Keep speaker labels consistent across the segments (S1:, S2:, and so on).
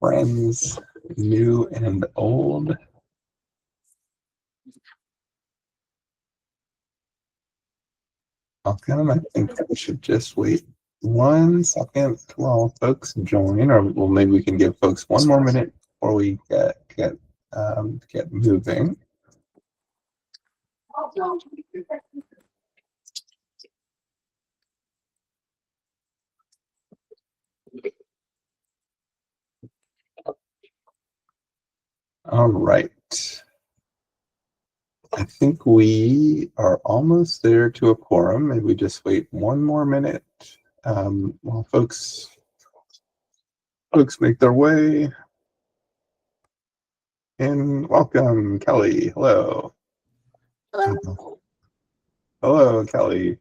S1: friends, new and old. Welcome. I think we should just wait 1 second while folks join, or well, maybe we can give folks 1 more minute before we get moving. All right. I think we are almost there to a quorum. Maybe we just wait 1 more minute while folks make their way. And welcome, Kelly. Hello.
S2: Hello.
S1: Hello, Kelly.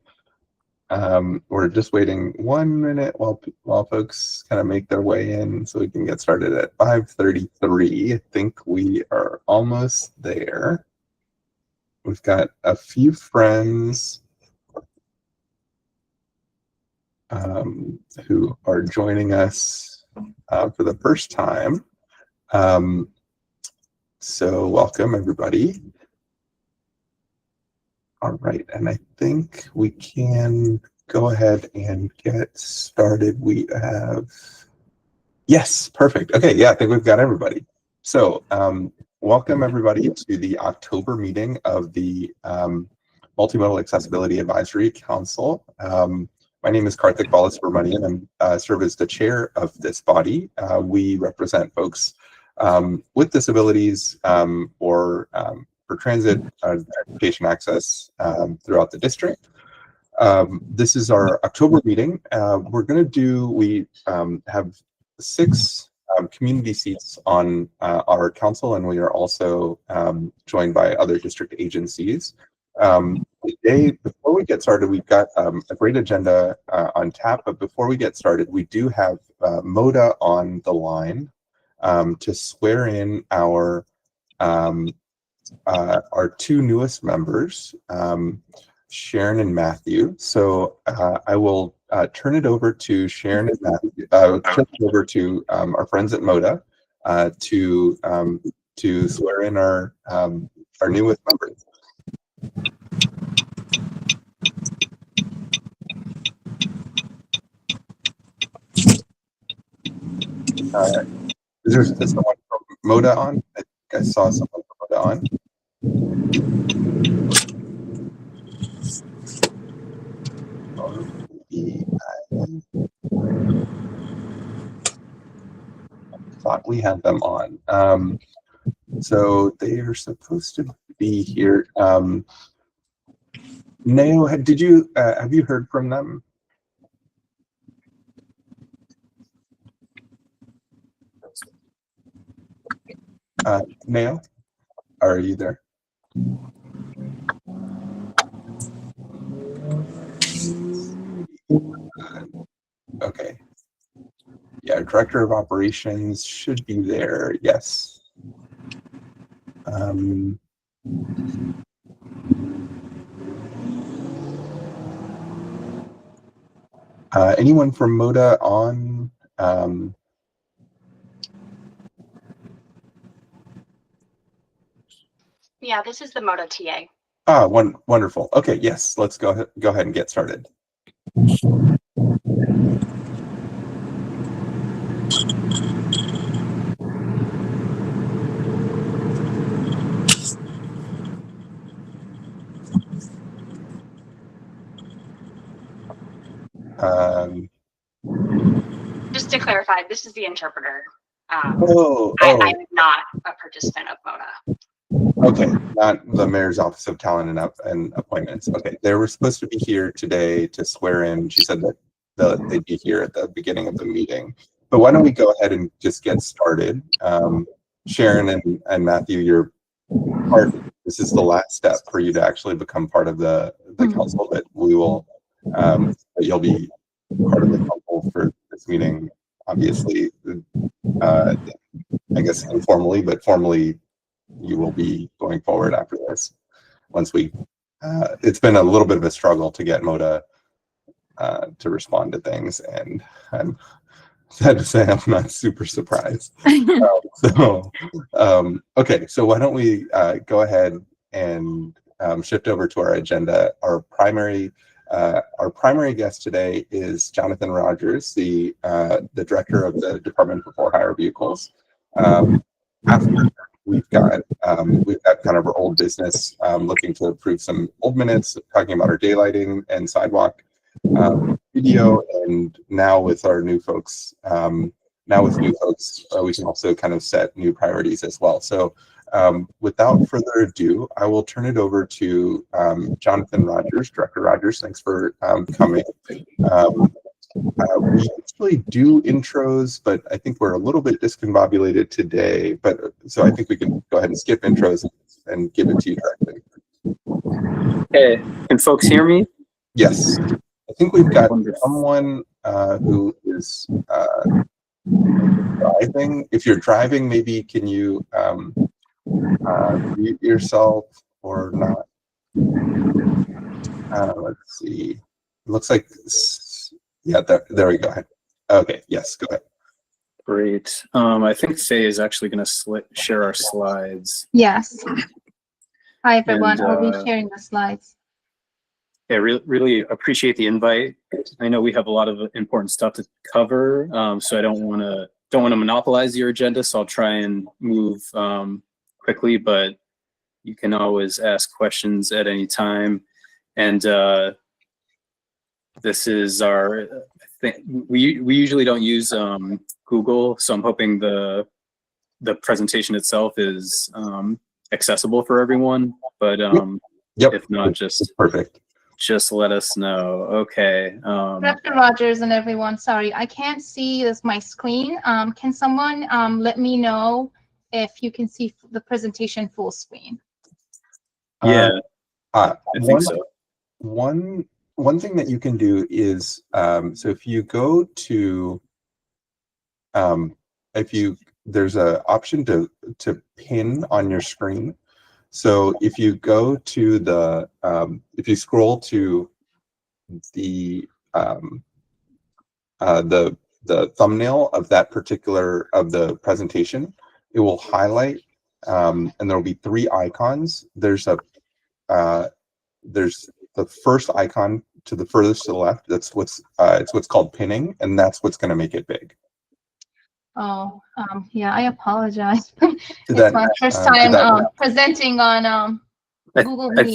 S1: We're just waiting 1 minute while folks kind of make their way in so we can get started at 5:33. I think we are almost there. We've got a few friends who are joining us for the first time. So welcome, everybody. All right, and I think we can go ahead and get started. We have, yes, perfect. Okay, yeah, I think we've got everybody. So welcome everybody to the October meeting of the Multimodal Accessibility Advisory Council. My name is Karthik Balasubramanian, and I serve as the chair of this body. We represent folks with disabilities or for transit education access throughout the district. This is our October meeting. We have 6 community seats on our council, and we are also joined by other district agencies. Today, before we get started, we've got a great agenda on tap, but before we get started, we do have MODA on the line to swear in our 2 newest members, Sharon and Matthew. So I will turn it over to Sharon and Matthew, turn it over to our friends at MODA to swear in our newest members. Is someone from MODA on? I think I saw someone from MODA on. I thought we had them on. So they are supposed to be here. Neo, have you heard from them? Neo, are you there? Okay. Yeah, Director of Operations should be there. Yes. Anyone from MODA on?
S2: Yeah, this is the MODA TA.
S1: Ah, wonderful. Okay, yes, let's go ahead and get started.
S2: Just to clarify, this is the interpreter. I'm not a participant of MODA.
S1: Okay, not the Mayor's Office of Talent and Appointments. Okay, they were supposed to be here today to swear in. She said that they'd be here at the beginning of the meeting. But why don't we go ahead and just get started? Sharon and Matthew, you're part. This is the last step for you to actually become part of the council. But we will. You'll be part of the council for this meeting. Obviously, I guess informally, but formally, you will be going forward after this. Once we, it's been a little bit of a struggle to get MODA to respond to things, and I'm sad to say I'm not super surprised. Okay, so why don't we go ahead and shift over to our agenda. Our primary guest today is Jonathan Rogers, the director of the Department for For-Hire Vehicles. After we've got kind of our old business, looking to approve some old minutes, talking about our daylighting and sidewalk video, and now with our new folks, we can also kind of set new priorities as well. So without further ado, I will turn it over to Jonathan Rogers. Director Rogers, thanks for coming. We usually do intros, but I think we're a little bit discombobulated today. But so I think we can go ahead and skip intros and give it to you directly.
S3: Hey, can folks hear me?
S1: Yes, I think we've got someone who is driving. If you're driving, maybe can you mute yourself or not? Let's see. It looks like. Yeah, there we go. Okay, yes, go ahead.
S3: Great. I think Faye is actually going to share our slides.
S4: Yes. Hi, everyone.
S3: And,
S4: I'll be sharing the slides.
S3: Yeah, really appreciate the invite. I know we have a lot of important stuff to cover, so I don't want to monopolize your agenda. So I'll try and move quickly, but you can always ask questions at any time. And this is our thing. We usually don't use Google, so I'm hoping the presentation itself is accessible for everyone. But
S1: Yep.
S3: If not, just
S1: perfect.
S3: Just let us know. Okay.
S4: Dr. Rogers and everyone, sorry, I can't see my screen. Can someone let me know if you can see the presentation full screen?
S3: Yeah, I think so.
S1: One thing that you can do is, so if you go to, there's an option to pin on your screen. So if you go to the, if you scroll to the thumbnail of that particular, of the presentation, it will highlight, and there will be three icons. There's the first icon to the furthest to the left. That's what's called pinning, and that's what's going to make it big.
S4: Oh, yeah, I apologize. It's my first time presenting on Google Meet.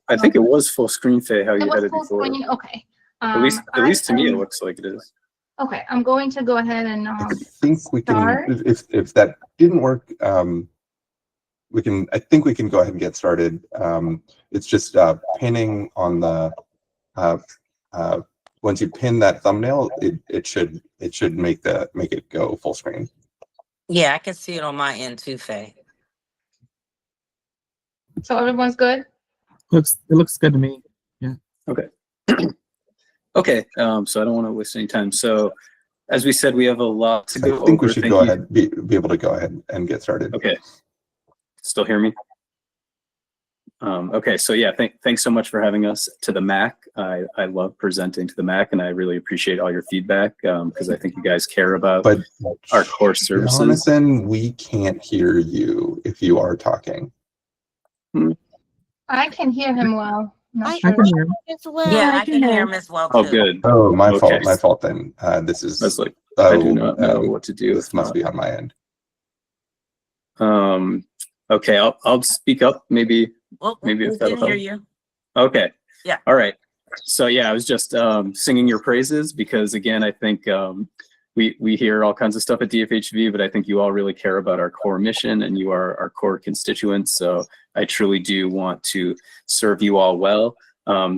S3: I think it was full screen, Faye, how you had it before.
S4: Screen? Okay.
S3: At least to me it looks like it is.
S4: Okay, I'm going to go ahead and
S1: I think we can, if that didn't work, I think we can go ahead and get started. It's just pinning on the, once you pin that thumbnail, it should make it go full screen.
S5: Yeah, I can see it on my end too, Faye.
S4: So everyone's good?
S6: It looks good to me. Yeah.
S3: Okay. Okay. So I don't want to waste any time. So as we said, we have a lot to go over.
S1: I think we should go ahead, be able to go ahead and get started.
S3: Okay. Still hear me? Okay, so yeah, thanks so much for having us to the MAAC. I love presenting to the MAAC, and I really appreciate all your feedback because I think you guys care about our core services.
S1: Jonathan, we can't hear you if you are talking.
S4: I can hear him well.
S6: I can hear him.
S5: Yeah, I can hear him as well.
S3: Oh,
S5: too.
S3: good.
S1: Oh, my fault then. This is.
S3: That's like, I do not know what to do.
S1: This must be on my end.
S3: Okay, I'll speak up maybe.
S5: Well,
S3: maybe if that'll help.
S5: hear you.
S3: Okay.
S5: Yeah.
S3: All right. So yeah, I was just singing your praises because again, I think we hear all kinds of stuff at DFHV, but I think you all really care about our core mission and you are our core constituents. So I truly do want to serve you all well.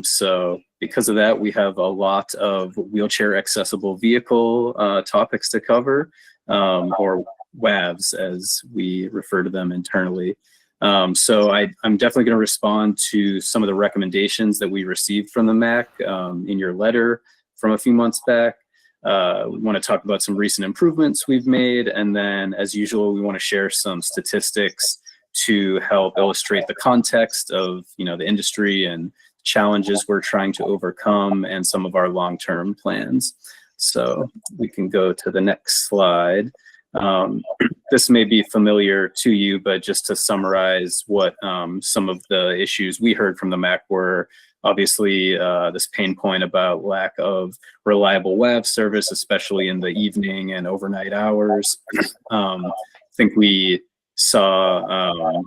S3: So because of that, we have a lot of wheelchair accessible vehicle topics to cover, or WAVs as we refer to them internally. So I'm definitely going to respond to some of the recommendations that we received from the MAAC in your letter from a few months back. We want to talk about some recent improvements we've made. And then as usual, we want to share some statistics to help illustrate the context of, the industry and challenges we're trying to overcome and some of our long-term plans. So we can go to the next slide. This may be familiar to you, but just to summarize what some of the issues we heard from the MAC were, obviously this pain point about lack of reliable WAV service, especially in the evening and overnight hours. I think we saw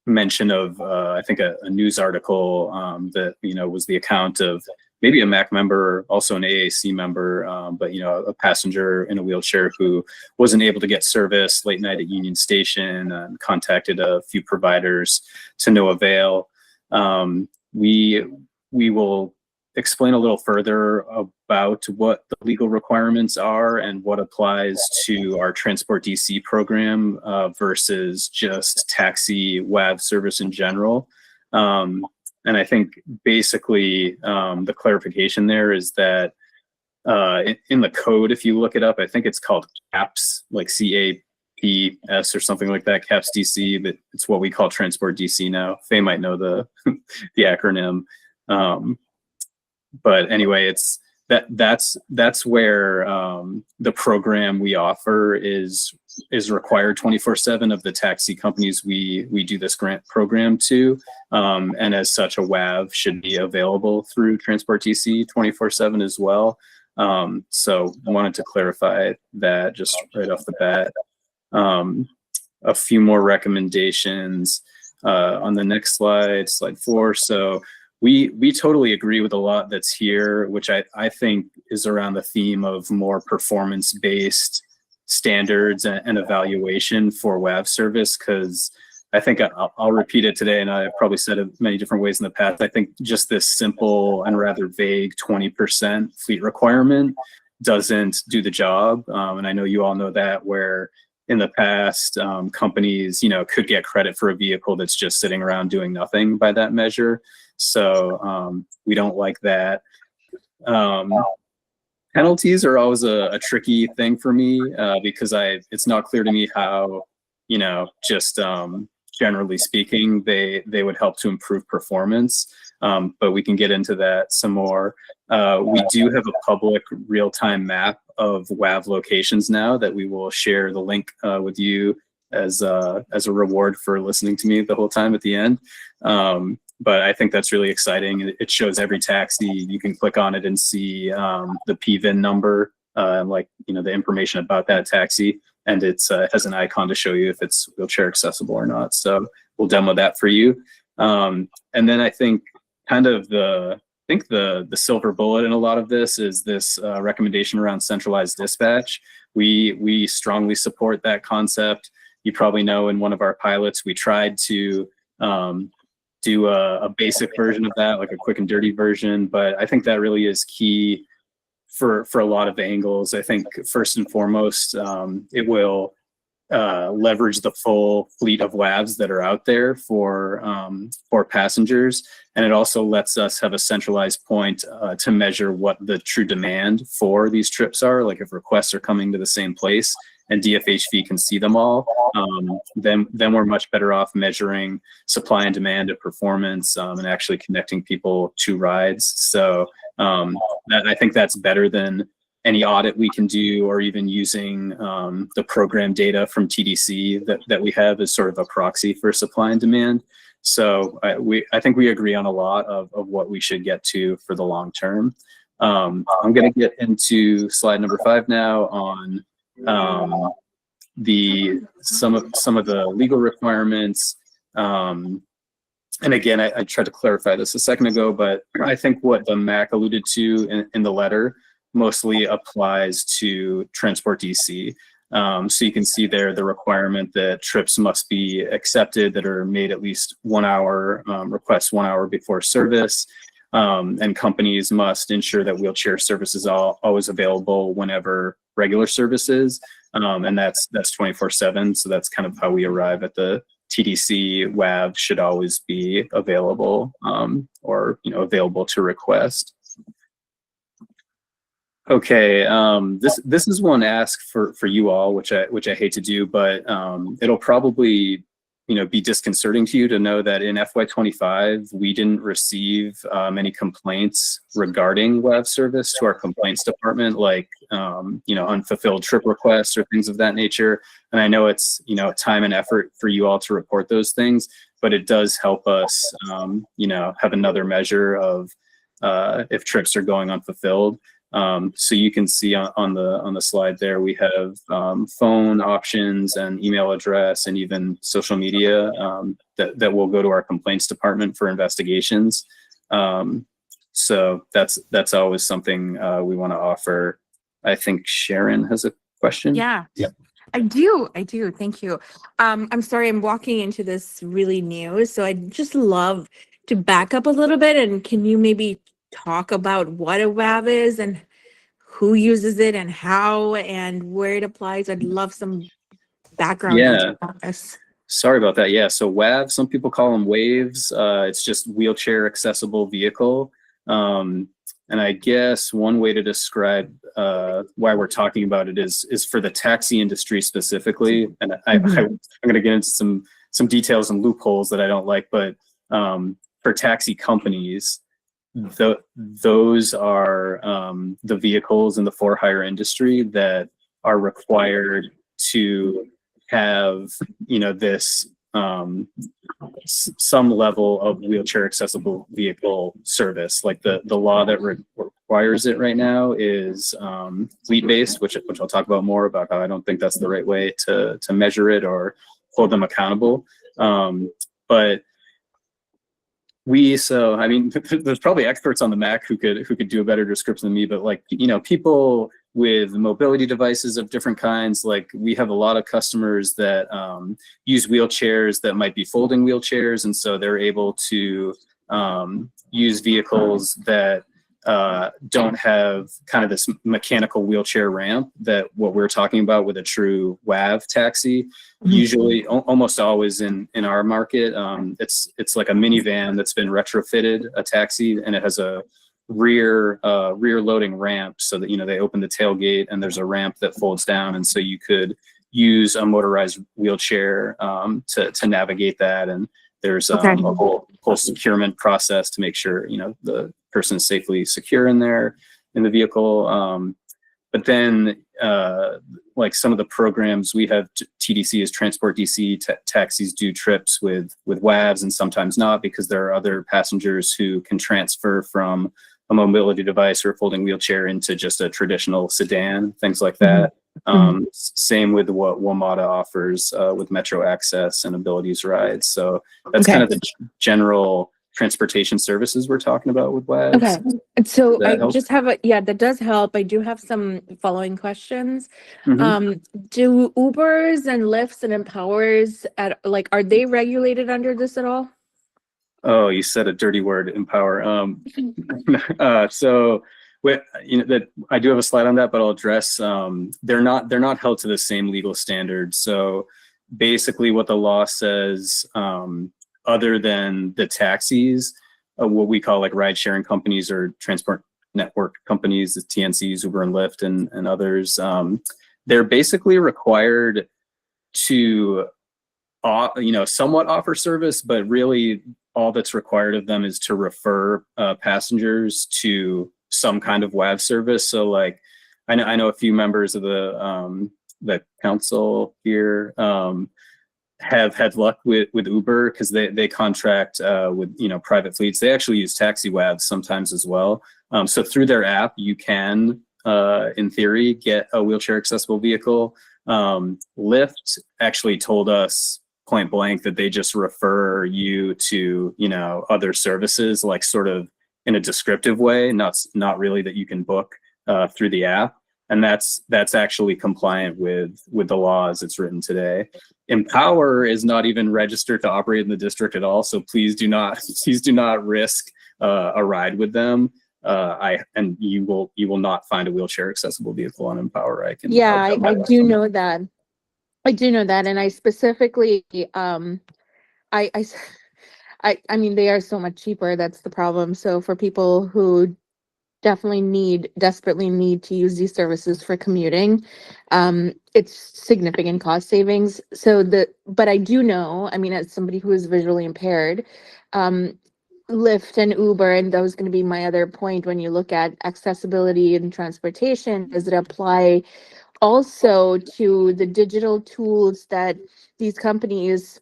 S3: mention of, I think a news article that, was the account of maybe a MAC member, also an AAC member, but, a passenger in a wheelchair who wasn't able to get service late night at Union Station and contacted a few providers to no avail. We will explain a little further about what the legal requirements are and what applies to our Transport DC program versus just taxi WAV service in general. And I think basically the clarification there is that in the code, if you look it up, I think it's called CAPS, like CAPS or something like that, CAPS DC, but it's what we call Transport DC now. Faye might know the the acronym. But anyway, that's where the program we offer is required 24/7 of the taxi companies we do this grant program to, and as such, a WAV should be available through Transport DC 24/7 as well. So I wanted to clarify that just right off the bat. A few more recommendations on the next slide, slide 4. So we totally agree with a lot that's here, which I think is around the theme of more performance-based standards and evaluation for WAV service, because I think I'll repeat it today, and I've probably said it many different ways in the past. I think just this simple and rather vague 20% fleet requirement doesn't do the job. And I know you all know that, where in the past, companies, could get credit for a vehicle that's just sitting around doing nothing by that measure. So we don't like that. Penalties are always a tricky thing for me because it's not clear to me how, just generally speaking, they would help to improve performance. But we can get into that some more. We do have a public real-time map of WAV locations now that we will share the link with you as a reward for listening to me the whole time at the end. But I think that's really exciting. It shows every taxi. You can click on it and see the PVIN number, the information about that taxi, and it has an icon to show you if it's wheelchair accessible or not. So we'll demo that for you. And then I think kind of the silver bullet in a lot of this is this recommendation around centralized dispatch. We strongly support that concept. You probably know in one of our pilots, we tried to do a basic version of that, like a quick and dirty version, but I think that really is key for a lot of angles. I think first and foremost, it will leverage the full fleet of WAVs that are out there for passengers, and it also lets us have a centralized point to measure what the true demand for these trips are. Like if requests are coming to the same place and DFHV can see them all, then we're much better off measuring supply and demand of performance and actually connecting people to rides. So I think that's better than any audit we can do, or even using the program data from TDC that we have as sort of a proxy for supply and demand. So I think we agree on a lot of what we should get to for the long term. I'm going to get into slide number 5 now on some of the legal requirements. And again, I tried to clarify this a second ago, but I think what the MAC alluded to in the letter mostly applies to Transport DC. So you can see there the requirement that trips must be accepted that are made at least 1 hour, requests 1 hour before service. And companies must ensure that wheelchair service is always available whenever regular service is. And that's 24/7. So that's kind of how we arrive at the TDC WAV should always be available or available to request. Okay, this is one ask for you all, which I hate to do, but it'll probably be disconcerting to you to know that in FY25 we didn't receive many complaints regarding WAV service to our complaints department, like unfulfilled trip requests or things of that nature. And I know it's time and effort for you all to report those things, but it does help us have another measure of if trips are going unfulfilled. So you can see on the slide there, we have phone options and email address and even social media that will go to our complaints department for investigations. So that's always something we want to offer. I think Sharon has a question.
S7: Yeah.
S1: Yep.
S7: I do. Thank you. I'm sorry, I'm walking into this really new, so I'd just love to back up a little bit. And can you maybe talk about what a WAV is and who uses it and how and where it applies? I'd love some background
S3: Yeah.
S7: on this.
S3: Sorry about that. Yeah. So WAV, some people call them waves. It's just wheelchair accessible vehicle. And I guess one way to describe why we're talking about it is for the taxi industry specifically. And I'm going to get into some details and loopholes that I don't like, but for taxi companies, those are the vehicles in the for-hire industry that are required to have this some level of wheelchair accessible vehicle service. Like the law that requires it right now is fleet based, which I'll talk about more about how I don't think that's the right way to measure it or hold them accountable. But I mean, there's probably experts on the MAC who could do a better description than me, but like, people with mobility devices of different kinds, like we have a lot of customers that use wheelchairs that might be folding wheelchairs. And so they're able to use vehicles that don't have kind of this mechanical wheelchair ramp that what we're talking about with a true WAV taxi. Usually, almost always in our market, it's like a minivan that's been retrofitted a taxi, and it has a rear loading ramp so that they open the tailgate and there's a ramp that folds down, and so you could use a motorized wheelchair to navigate that. And there's a whole securement process to make sure the person is safely secure in the vehicle. But then like some of the programs we have, TDC is Transport DC, taxis do trips with WAVs and sometimes not, because there are other passengers who can transfer from a mobility device or a folding wheelchair into just a traditional sedan, things like that. Same with what WMATA offers with Metro Access and Abilities Rides. So that's kind of the general transportation services we're talking about with WAVs.
S7: Okay. So I
S3: help?
S7: just have that does help. I do have some following questions.
S3: Mhm.
S7: Do Ubers and Lyfts and Empowers are they regulated under this at all?
S3: Oh, you said a dirty word, empower. So that I do have a slide on that, but I'll address, they're not held to the same legal standards. So basically what the law says, other than the taxis, what we call like ride sharing companies or transport network companies, the TNCs, Uber and Lyft and others, they're basically required to, somewhat offer service, but really all that's required of them is to refer passengers to some kind of WAV service. So like, I know a few members of the council here have had luck with Uber, because they contract with private fleets. They actually use taxi WAVs sometimes as well. So through their app, you can, in theory, get a wheelchair accessible vehicle. Lyft actually told us point blank that they just refer you to other services, like sort of in a descriptive way, not really that you can book through the app. And that's actually compliant with the law as it's written today. Empower is not even registered to operate in the district at all, so please do not risk a ride with them. And you will not find a wheelchair accessible vehicle on Empower. I
S7: do know that. I do know that, and I specifically, I mean, they are so much cheaper. That's the problem. So for people who desperately need to use these services for commuting. It's significant cost savings. But I do know, I mean, as somebody who is visually impaired, Lyft and Uber, and that was going to be my other point when you look at accessibility and transportation, does it apply also to the digital tools that these companies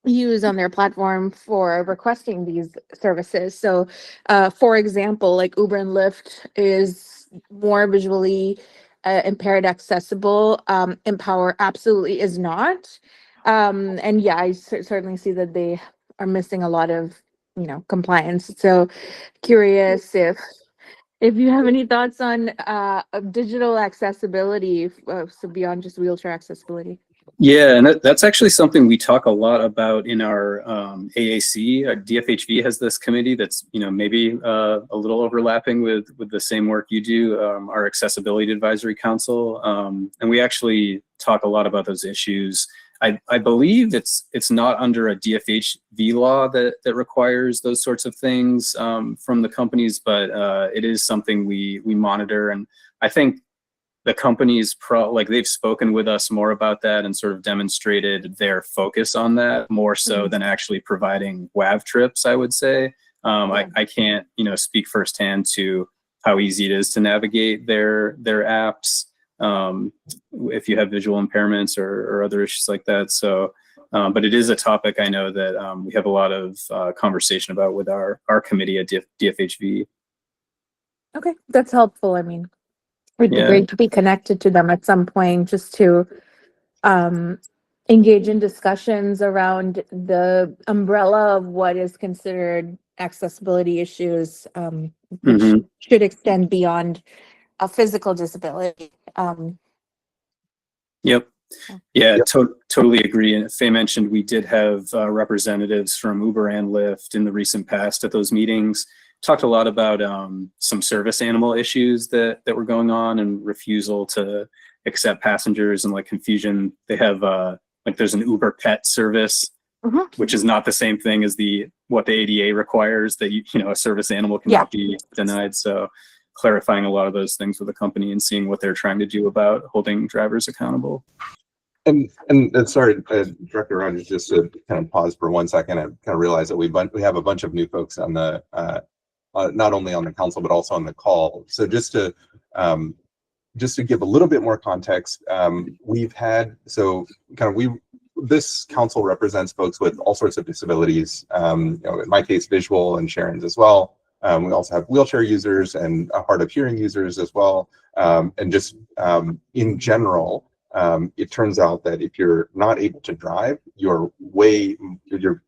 S7: use on their platform for requesting these services? So, for example, like Uber and Lyft is more visually impaired accessible. Empower absolutely is not. And yeah, I certainly see that they are missing a lot of, compliance. So curious if you have any thoughts on of digital accessibility, so beyond just wheelchair accessibility.
S3: Yeah, and that's actually something we talk a lot about in our AAC. Our DFHV has this committee that's maybe a little overlapping with the same work you do. Our Accessibility Advisory Council, and we actually talk a lot about those issues. I believe it's not under a DFHV law that requires those sorts of things from the companies, but it is something we monitor, and I think the companies they've spoken with us more about that and sort of demonstrated their focus on that more so than actually providing WAV trips, I would say. I can't, speak firsthand to how easy it is to navigate their apps if you have visual impairments or other issues like that. So, but it is a topic I know that we have a lot of conversation about with our committee at DFHV.
S7: Okay, that's helpful. I mean, it'd be great to be connected to them at some point just to engage in discussions around the umbrella of what is considered accessibility issues, which should extend beyond a physical disability.
S3: Yep. Yeah, totally agree. And Faye mentioned we did have representatives from Uber and Lyft in the recent past at those meetings. Talked a lot about some service animal issues that were going on and refusal to accept passengers and confusion. They have there's an Uber pet service, which is not the same thing as what the ADA requires, that a service animal cannot be denied. So clarifying a lot of those things with the company and seeing what they're trying to do about holding drivers accountable.
S1: And sorry, Director Rogers, just to kind of pause for 1 second, I kind of realized that we have a bunch of new folks on the not only on the council but also on the call. So just to give a little bit more context, this council represents folks with all sorts of disabilities. In my case, visual, and Sharon's as well. We also have wheelchair users and hard of hearing users as well. And just in general, it turns out that if you're not able to drive, you're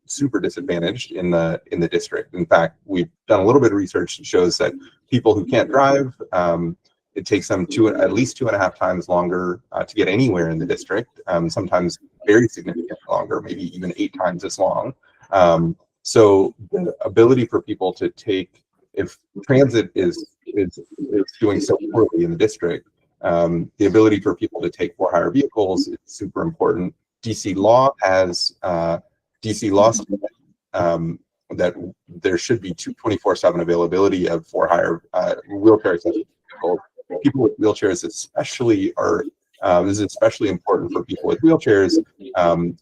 S1: super disadvantaged in the district. In fact, we've done a little bit of research that shows that people who can't drive, it takes them at least 2.5 times longer to get anywhere in the district. Sometimes very significantly longer, maybe even 8 times as long. So the ability for people to take, if transit is doing so poorly in the district, the ability for people to take for-hire vehicles is super important. DC law has that there should be 24/7 availability of for-hire wheelchair accessible vehicles. People with wheelchairs especially this is especially important for people with wheelchairs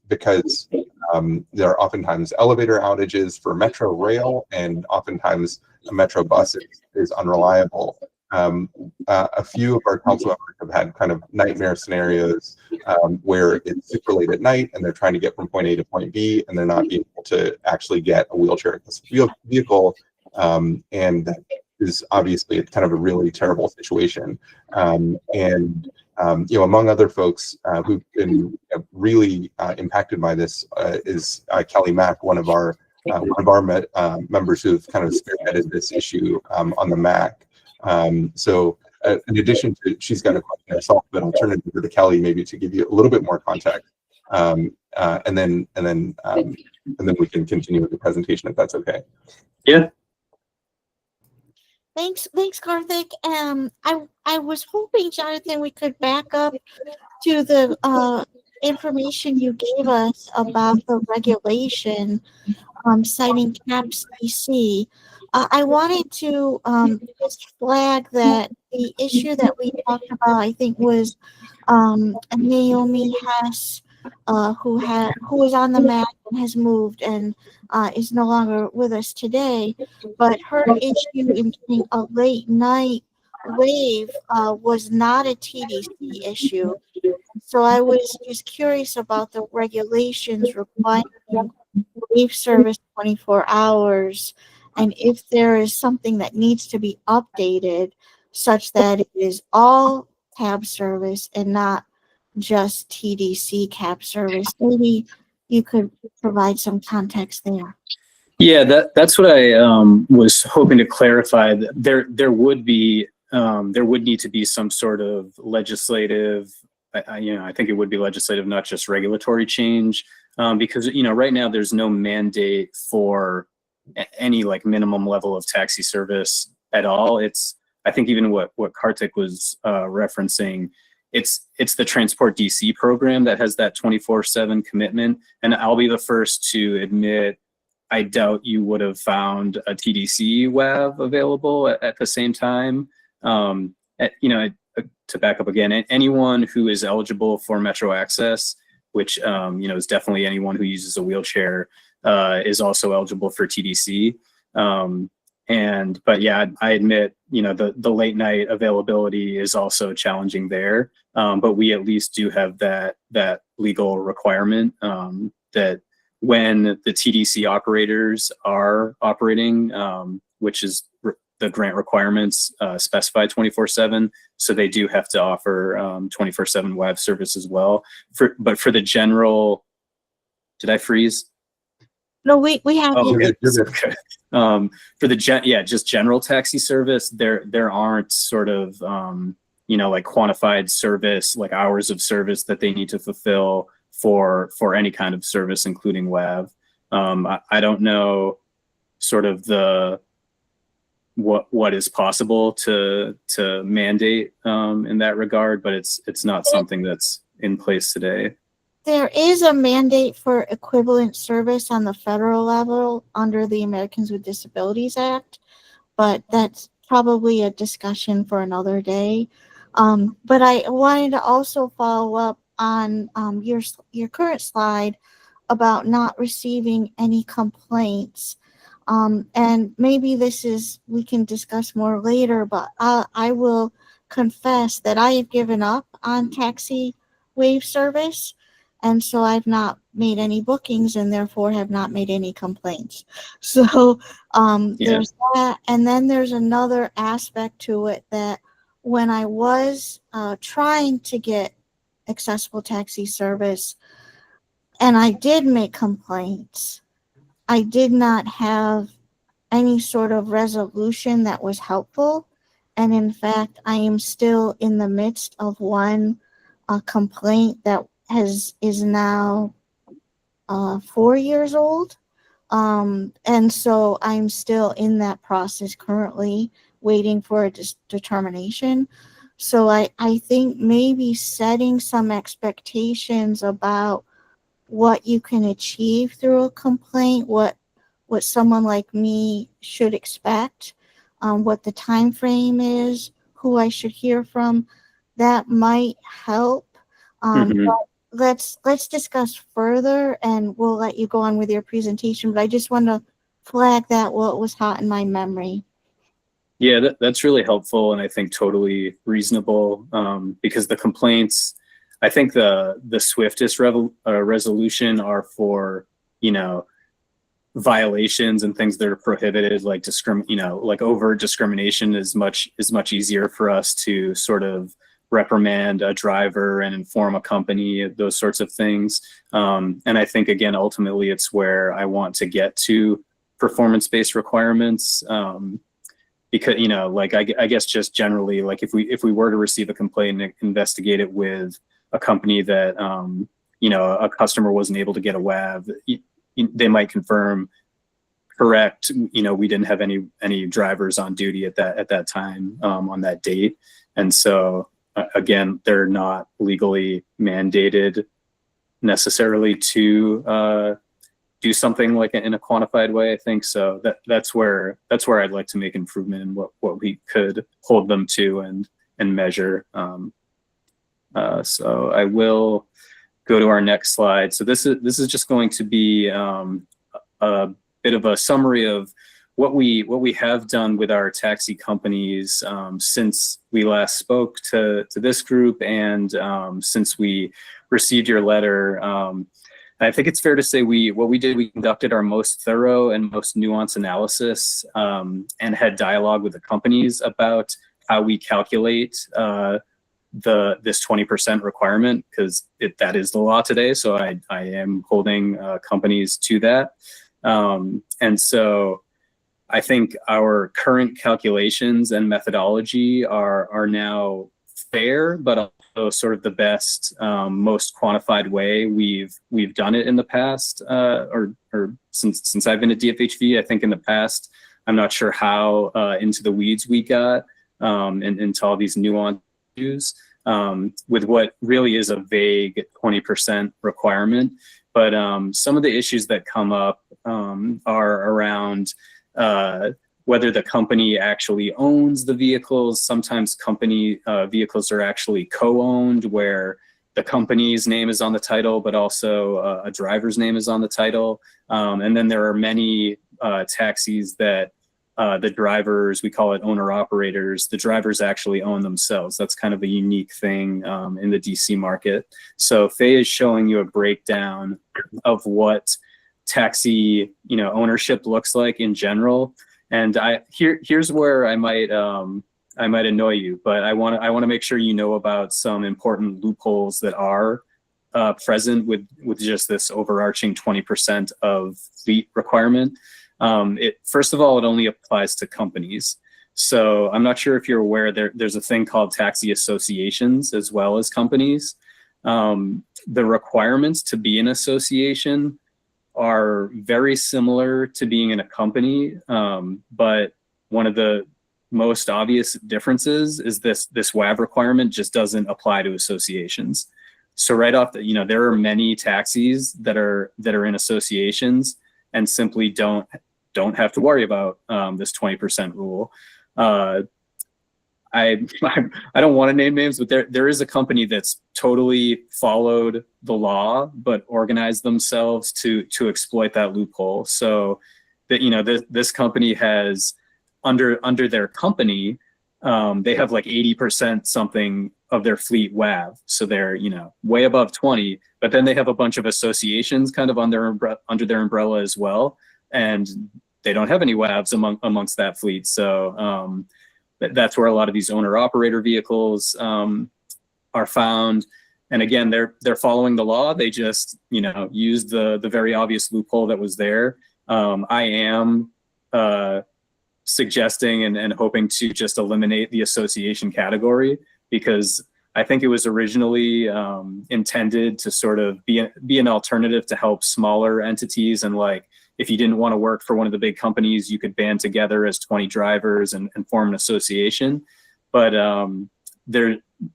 S1: because there are oftentimes elevator outages for Metro Rail, and oftentimes a Metro bus is unreliable. A few of our council members have had kind of nightmare scenarios where it's super late at night and they're trying to get from point A to point B and they're not able to actually get a wheelchair vehicle, and that is obviously kind of a really terrible situation. Among other folks who've been really impacted by this is Kelly Mack, one of our members who've kind of spearheaded this issue on the MAC. So in addition to, she's got a question herself, but I'll turn it over to Kelly maybe to give you a little bit more context, and then we can continue with the presentation if that's okay.
S3: Yeah.
S8: Thanks, Karthik. I was hoping, Jonathan, we could back up to the information you gave us about the regulation citing MAACDC. I wanted to just flag that the issue that we talked about, I think, was Naomi Hess, who was on the MAC and has moved and is no longer with us today. But her issue in getting a late night wave was not a TDC issue. So I was just curious about the regulations requiring wave service 24 hours, and if there is something that needs to be updated such that it is all cab service and not just TDC cab service. Maybe you could provide some context there.
S3: Yeah, that's what I was hoping to clarify. There would need to be some sort of legislative, I think it would be legislative, not just regulatory change, because right now there's no mandate for any like minimum level of taxi service at all. I think even what Kartik was referencing, it's the Transport DC program that has that 24/7 commitment. And I'll be the first to admit, I doubt you would have found a TDC WAV available at the same time. To back up again, anyone who is eligible for Metro Access, which is definitely anyone who uses a wheelchair, is also eligible for TDC. But yeah, I admit, the late night availability is also challenging there. But we at least do have that legal requirement that when the TDC operators are operating, which is the grant requirements specify 24/7, so they do have to offer 24/7 WAV service as well. But for the general, did I freeze?
S8: No, we have
S3: Oh,
S8: you.
S3: okay. For the just general taxi service, there aren't sort of like quantified service, like hours of service that they need to fulfill for any kind of service, including WAV. I don't know sort of what is possible to mandate in that regard, but it's not something that's in place today.
S8: There is a mandate for equivalent service on the federal level under the Americans with Disabilities Act, but that's probably a discussion for another day. But I wanted to also follow up on your current slide about not receiving any complaints. And maybe we can discuss more later, but I will confess that I have given up on taxi wave service. And so I've not made any bookings and therefore have not made any complaints. So there's that. And then there's another aspect to it that when I was trying to get accessible taxi service and I did make complaints, I did not have any sort of resolution that was helpful. And in fact, I am still in the midst of one complaint that is now 4 years old. And so I'm still in that process currently, waiting for a determination. So I think maybe setting some expectations about what you can achieve through a complaint, what someone like me should expect, what the time frame is, who I should hear from, that might help. But let's discuss further, and we'll let you go on with your presentation. But I just want to flag that what was hot in my memory.
S3: Yeah, that's really helpful, and I think totally reasonable, because the complaints, I think the swiftest resolution are for violations and things that are prohibited, like like overt discrimination is much easier for us to sort of reprimand a driver and inform a company, those sorts of things. And I think again, ultimately, it's where I want to get to performance-based requirements. Because like I guess just generally, like if we were to receive a complaint and investigate it with a company that a customer wasn't able to get a WAV, they might confirm, correct, we didn't have any drivers on duty at that time on that date, and so again, they're not legally mandated necessarily to do something like in a quantified way, I think. So that's where I'd like to make improvement in what we could hold them to and measure. So I will go to our next slide. So this is just going to be a bit of a summary of what we have done with our taxi companies since we last spoke to this group, and since we received your letter. I think it's fair to say we conducted our most thorough and most nuanced analysis and had dialogue with the companies about how we calculate this 20% requirement, because that is the law today. So I am holding companies to that. And so I think our current calculations and methodology are now fair, but also sort of the best, most quantified way we've done it in the past, or since I've been at DFHV. I think in the past, I'm not sure how into the weeds we got into all these nuanced issues with what really is a vague 20% requirement. But some of the issues that come up are around whether the company actually owns the vehicles. Sometimes company vehicles are actually co-owned, where the company's name is on the title, but also a driver's name is on the title. And then there are many taxis that the drivers, we call it owner-operators, the drivers actually own themselves. That's kind of a unique thing in the DC market. So Faye is showing you a breakdown of what taxi ownership looks like in general. And here's where I might annoy you, but I want to make sure you know about some important loopholes that are present with just this overarching 20% of fleet requirement. First of all, it only applies to companies. So I'm not sure if you're aware, there's a thing called taxi associations as well as companies. The requirements to be an association are very similar to being in a company, but one of the most obvious differences is this WAV requirement just doesn't apply to associations. So right off there are many taxis that are in associations and simply don't have to worry about this 20% rule. I don't want to name names, but there is a company that's totally followed the law but organized themselves to exploit that loophole. So that this company has under their company, they have like 80% something of their fleet WAV. So they're way above 20, but then they have a bunch of associations kind of under their umbrella as well, and they don't have any WAVs amongst that fleet. So that's where a lot of these owner-operator vehicles are found. And again, they're following the law. They just use the very obvious loophole that was there. I am suggesting and hoping to just eliminate the association category, because I think it was originally intended to sort of be an alternative to help smaller entities. And like, if you didn't want to work for one of the big companies, you could band together as 20 drivers and form an association. But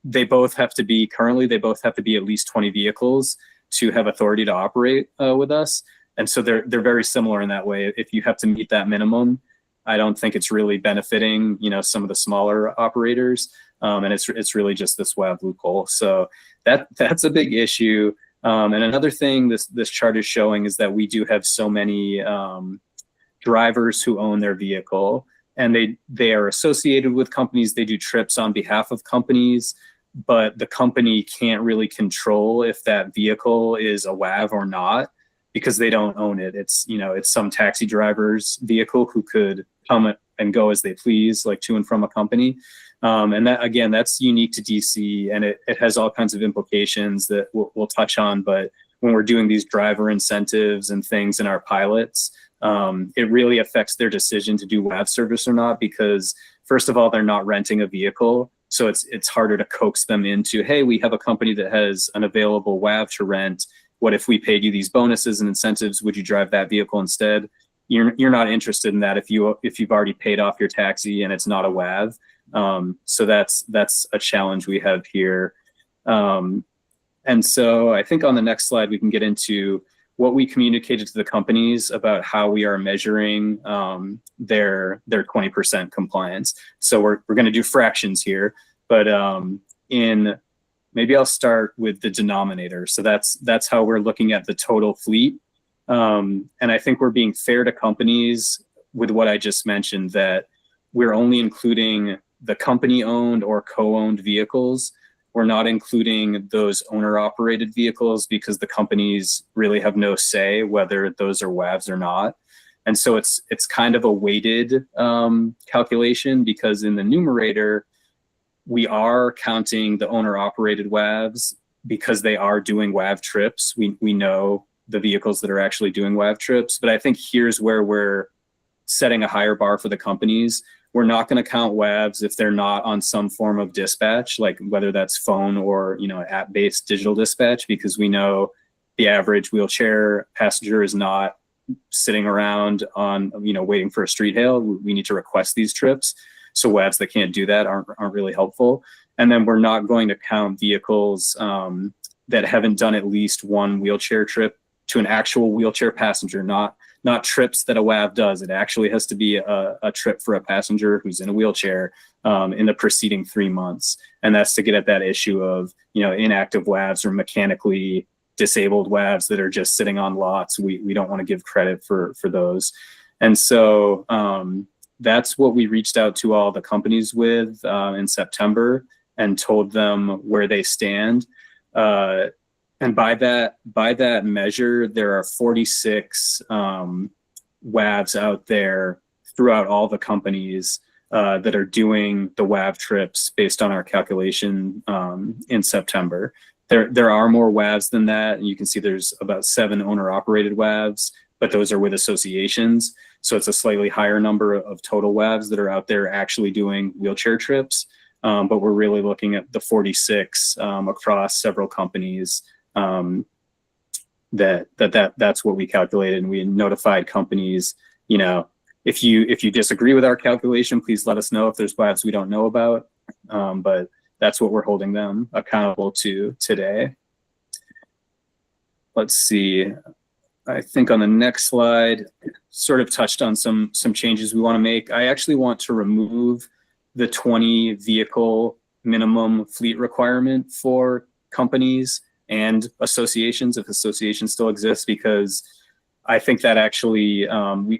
S3: they both have to be at least 20 vehicles to have authority to operate with us. And so they're very similar in that way. If you have to meet that minimum, I don't think it's really benefiting some of the smaller operators. And it's really just this WAV loophole. So that's a big issue. And another thing this chart is showing is that we do have so many drivers who own their vehicle, and they are associated with companies. They do trips on behalf of companies, but the company can't really control if that vehicle is a WAV or not, because they don't own it. It's some taxi driver's vehicle who could come and go as they please, like to and from a company. And that, again, that's unique to DC, and it has all kinds of implications that we'll touch on. But when we're doing these driver incentives and things in our pilots, it really affects their decision to do WAV service or not, because first of all, they're not renting a vehicle. So it's harder to coax them into, hey, we have a company that has an available WAV to rent. What if we paid you these bonuses and incentives? Would you drive that vehicle instead? You're not interested in that if you've already paid off your taxi and it's not a WAV. So that's a challenge we have here. And so I think on the next slide, we can get into what we communicated to the companies about how we are measuring their 20% compliance. So we're going to do fractions here, but maybe I'll start with the denominator. So that's how we're looking at the total fleet. And I think we're being fair to companies with what I just mentioned, that we're only including the company-owned or co-owned vehicles. We're not including those owner-operated vehicles because the companies really have no say whether those are WAVs or not. And so it's kind of a weighted calculation, because in the numerator, we are counting the owner-operated WAVs because they are doing WAV trips. We know the vehicles that are actually doing WAV trips, but I think here's where we're setting a higher bar for the companies. We're not going to count WAVs if they're not on some form of dispatch, like whether that's phone or, you know, app-based digital dispatch, because we know the average wheelchair passenger is not sitting around on, you know, waiting for a street hail. We need to request these trips. So WAVs that can't do that aren't really helpful. And then we're not going to count vehicles that haven't done at least one wheelchair trip to an actual wheelchair passenger, not trips that a WAV does. It actually has to be a trip for a passenger who's in a wheelchair in the preceding 3 months. And that's to get at that issue of, you know, inactive WAVs or mechanically disabled WAVs that are just sitting on lots. We don't want to give credit for those. And so that's what we reached out to all the companies with in September and told them where they stand. And by that measure, there are 46 WAVs out there throughout all the companies that are doing the WAV trips based on our calculation in September. There are more WAVs than that. And you can see there's about 7 owner-operated WAVs, but those are with associations. So it's a slightly higher number of total WAVs that are out there actually doing wheelchair trips. But we're really looking at the 46 across several companies. That's what we calculated, and we notified companies, you know, if you disagree with our calculation, please let us know if there's WAVs we don't know about. But that's what we're holding them accountable to today. Let's see. I think on the next slide, sort of touched on some changes we want to make. I actually want to remove the 20 vehicle minimum fleet requirement for companies and associations, if associations still exist, because I think that actually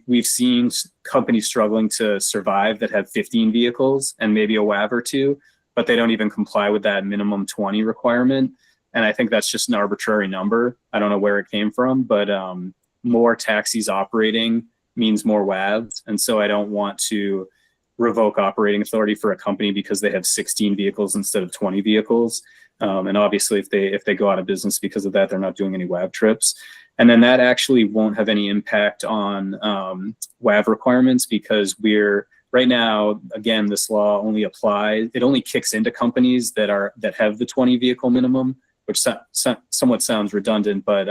S3: we've seen companies struggling to survive that have 15 vehicles and maybe a WAV or two, but they don't even comply with that minimum 20 requirement. And I think that's just an arbitrary number. I don't know where it came from, but more taxis operating means more WAVs. And so I don't want to revoke operating authority for a company because they have 16 vehicles instead of 20 vehicles. And obviously if they go out of business because of that, they're not doing any WAV trips. And then that actually won't have any impact on WAV requirements, because we're right now, again, this law only applies, it only kicks into companies that have the 20 vehicle minimum, which somewhat sounds redundant, but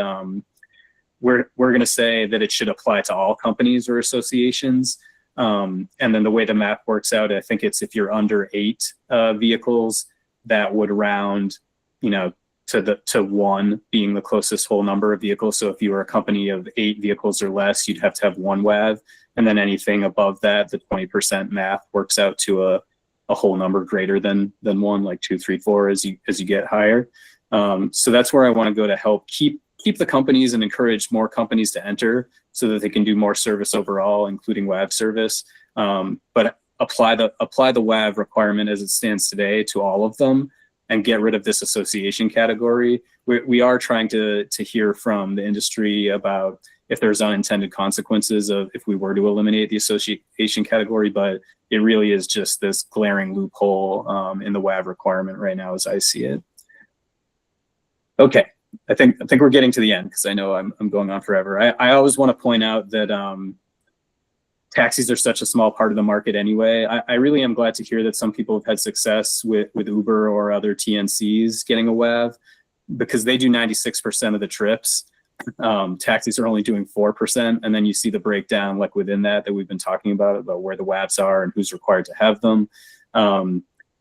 S3: we're going to say that it should apply to all companies or associations. And then the way the math works out, I think it's if you're under 8 vehicles, that would round, you know, to 1 being the closest whole number of vehicles. So if you were a company of 8 vehicles or less, you'd have to have 1 WAV. And then anything above that, the 20% math works out to a whole number greater than 1, like 2, 3, 4 as you get higher. So that's where I want to go to help keep the companies and encourage more companies to enter so that they can do more service overall, including WAV service. But apply the WAV requirement as it stands today to all of them and get rid of this association category. We are trying to hear from the industry about if there's unintended consequences of if we were to eliminate the association category, but it really is just this glaring loophole in the WAV requirement right now as I see it. Okay, I think we're getting to the end because I know I'm going on forever. I always want to point out that taxis are such a small part of the market anyway. I really am glad to hear that some people have had success with Uber or other TNCs getting a WAV, because they do 96% of the trips. Taxis are only doing 4%. And then you see the breakdown like within that we've been talking about where the WAVs are and who's required to have them.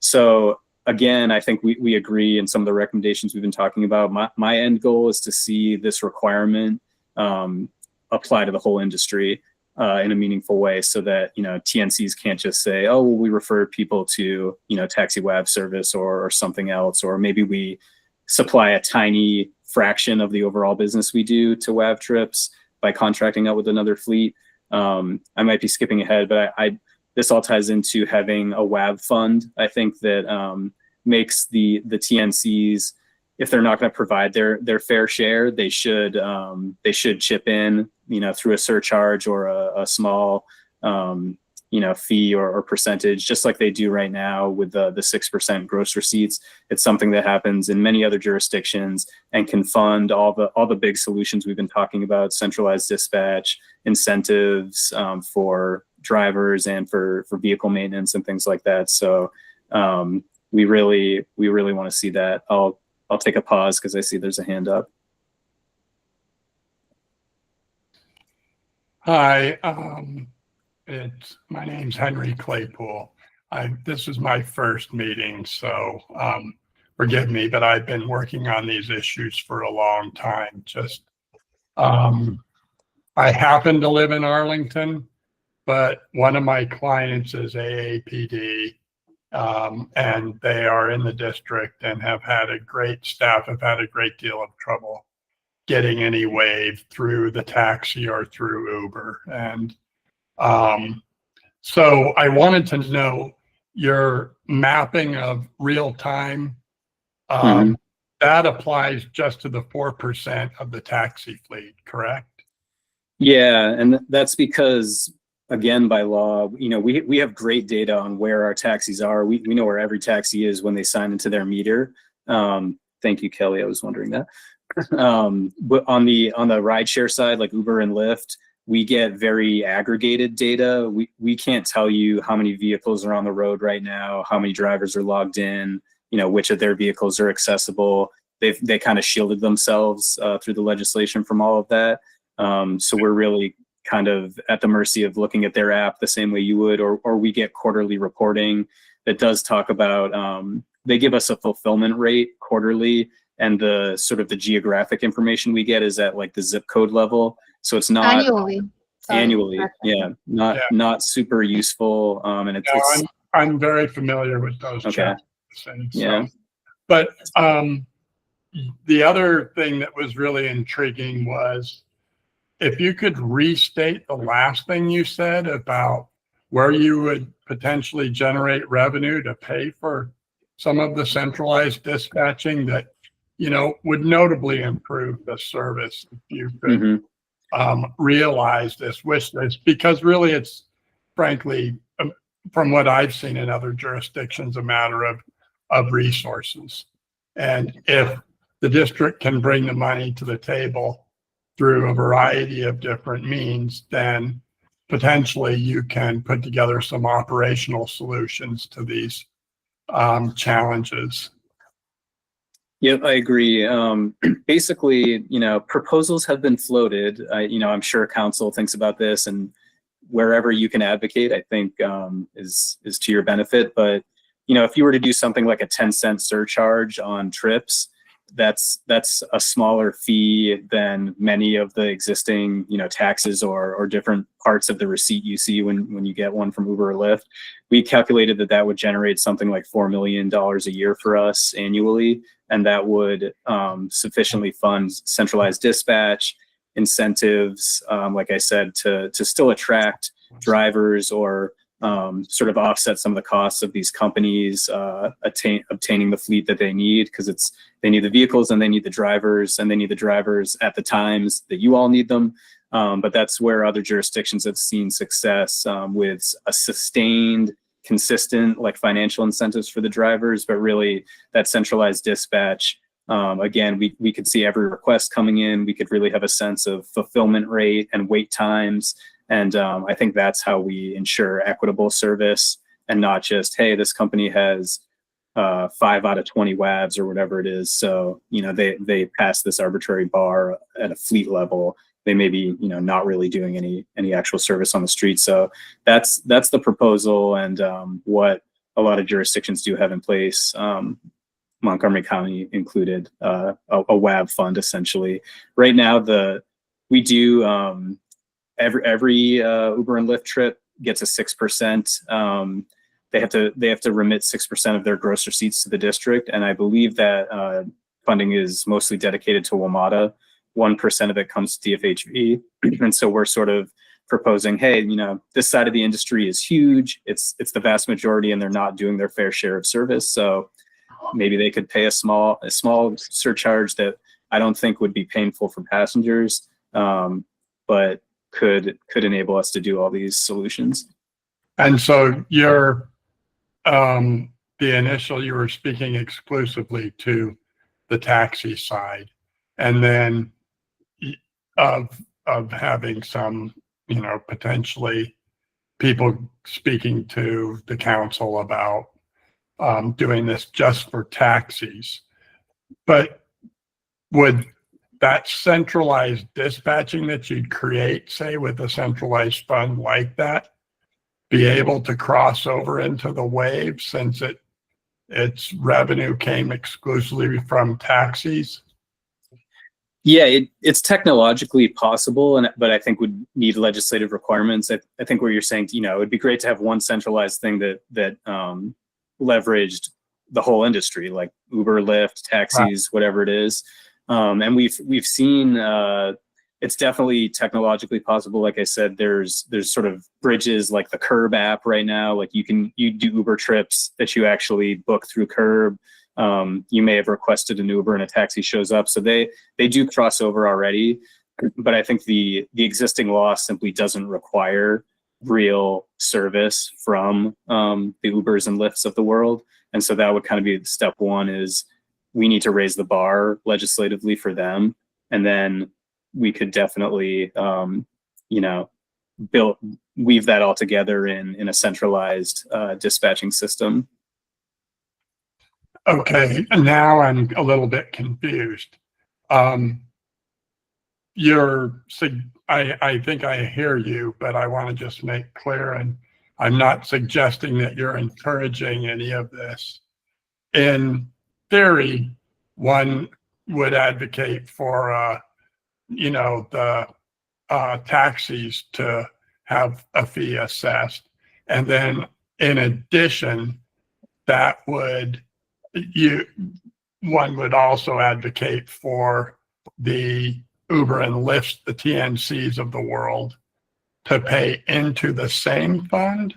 S3: So again, I think we agree in some of the recommendations we've been talking about. My end goal is to see this requirement apply to the whole industry in a meaningful way, so that, you know, TNCs can't just say, oh, well, we refer people to, you know, taxi WAV service or something else, or maybe we supply a tiny fraction of the overall business we do to WAV trips by contracting out with another fleet. I might be skipping ahead, but this all ties into having a WAV fund. I think that makes the TNCs, if they're not going to provide their fair share, they should chip in, you know, through a surcharge or a small, you know, fee or percentage, just like they do right now with the 6% gross receipts. It's something that happens in many other jurisdictions and can fund all the big solutions we've been talking about: centralized dispatch, incentives for drivers and for vehicle maintenance and things like that. So we really want to see that. I'll take a pause because I see there's a hand up.
S9: Hi, my name's Henry Claypool. This is my first meeting, so forgive me, but I've been working on these issues for a long time. I happen to live in Arlington, but one of my clients is AAPD, and they are in the district and have had a great deal of trouble getting any wave through the taxi or through Uber. And so I wanted to know your mapping of real time. That applies just to the 4% of the taxi fleet, correct?
S3: Yeah, and that's because, again, by law, you know, we have great data on where our taxis are. We know where every taxi is when they sign into their meter. Thank you, Kelly. I was wondering that. But on the rideshare side, like Uber and Lyft, we get very aggregated data. We can't tell you how many vehicles are on the road right now, how many drivers are logged in, you know, which of their vehicles are accessible. They kind of shielded themselves through the legislation from all of that. So we're really kind of at the mercy of looking at their app the same way you would, or we get quarterly reporting that does talk about, they give us a fulfillment rate quarterly, and the sort of the geographic information we get is at like the zip code level. So it's not
S4: Annually. Sorry.
S3: annually. Yeah. Not super useful. And it's
S9: I'm very familiar with those.
S3: Okay. Yeah.
S9: But the other thing that was really intriguing was if you could restate the last thing you said about where you would potentially generate revenue to pay for some of the centralized dispatching that, you know, would notably improve the service if you could realize this wish list, because really it's frankly, from what I've seen in other jurisdictions, a matter of resources. And if the district can bring the money to the table through a variety of different means, then potentially you can put together some operational solutions to these challenges.
S3: Yep, I agree. Basically, you know, proposals have been floated. You know, I'm sure council thinks about this, and wherever you can advocate, I think is to your benefit. But, you know, if you were to do something like a 10-cent surcharge on trips, that's a smaller fee than many of the existing, you know, taxes or different parts of the receipt you see when you get one from Uber or Lyft. We calculated that would generate something like $4 million a year for us annually, and that would sufficiently fund centralized dispatch, incentives, like I said, to still attract drivers or sort of offset some of the costs of these companies obtaining the fleet that they need, because they need the vehicles and they need the drivers, and they need the drivers at the times that you all need them. But that's where other jurisdictions have seen success with a sustained, consistent, like financial incentives for the drivers, but really that centralized dispatch. Again, we could see every request coming in. We could really have a sense of fulfillment rate and wait times. And I think that's how we ensure equitable service, and not just, hey, this company has 5 out of 20 WAVs or whatever it is. So, you know, they pass this arbitrary bar at a fleet level. They may be, you know, not really doing any actual service on the street. So that's the proposal, and what a lot of jurisdictions do have in place. Montgomery County included a WAV fund, essentially. Right now, the we do every Uber and Lyft trip gets a 6%. They have to remit 6% of their gross receipts to the district, and I believe that funding is mostly dedicated to WMATA. 1% of it comes to DFHV, and so we're sort of proposing, hey, this side of the industry is huge. It's the vast majority, and they're not doing their fair share of service. So maybe they could pay a small surcharge that I don't think would be painful for passengers, but could enable us to do all these solutions.
S9: And so you're the initial, you were speaking exclusively to the taxi side, and then of having some, potentially people speaking to the council about doing this just for taxis. But would that centralized dispatching that you'd create, say with a centralized fund like that, be able to cross over into the wave since its revenue came exclusively from taxis?
S3: Yeah, it's technologically possible, but I think would need legislative requirements. I think what you're saying, it would be great to have one centralized thing that leveraged the whole industry, like Uber, Lyft, taxis, whatever it is. And we've seen it's definitely technologically possible. Like I said, there's sort of bridges like the Curb app right now. Like you do Uber trips that you actually book through Curb. You may have requested an Uber and a taxi shows up. So they do cross over already. But I think the existing law simply doesn't require real service from the Ubers and Lyfts of the world. And so that would kind of be step one, is we need to raise the bar legislatively for them. And then we could definitely, weave that all together in a centralized dispatching system.
S9: Okay, now I'm a little bit confused. I think I hear you, but I want to just make clear, and I'm not suggesting that you're encouraging any of this. In theory, one would advocate for, the taxis to have a fee assessed. And then in addition, one would also advocate for the Uber and Lyft, the TNCs of the world, to pay into the same fund,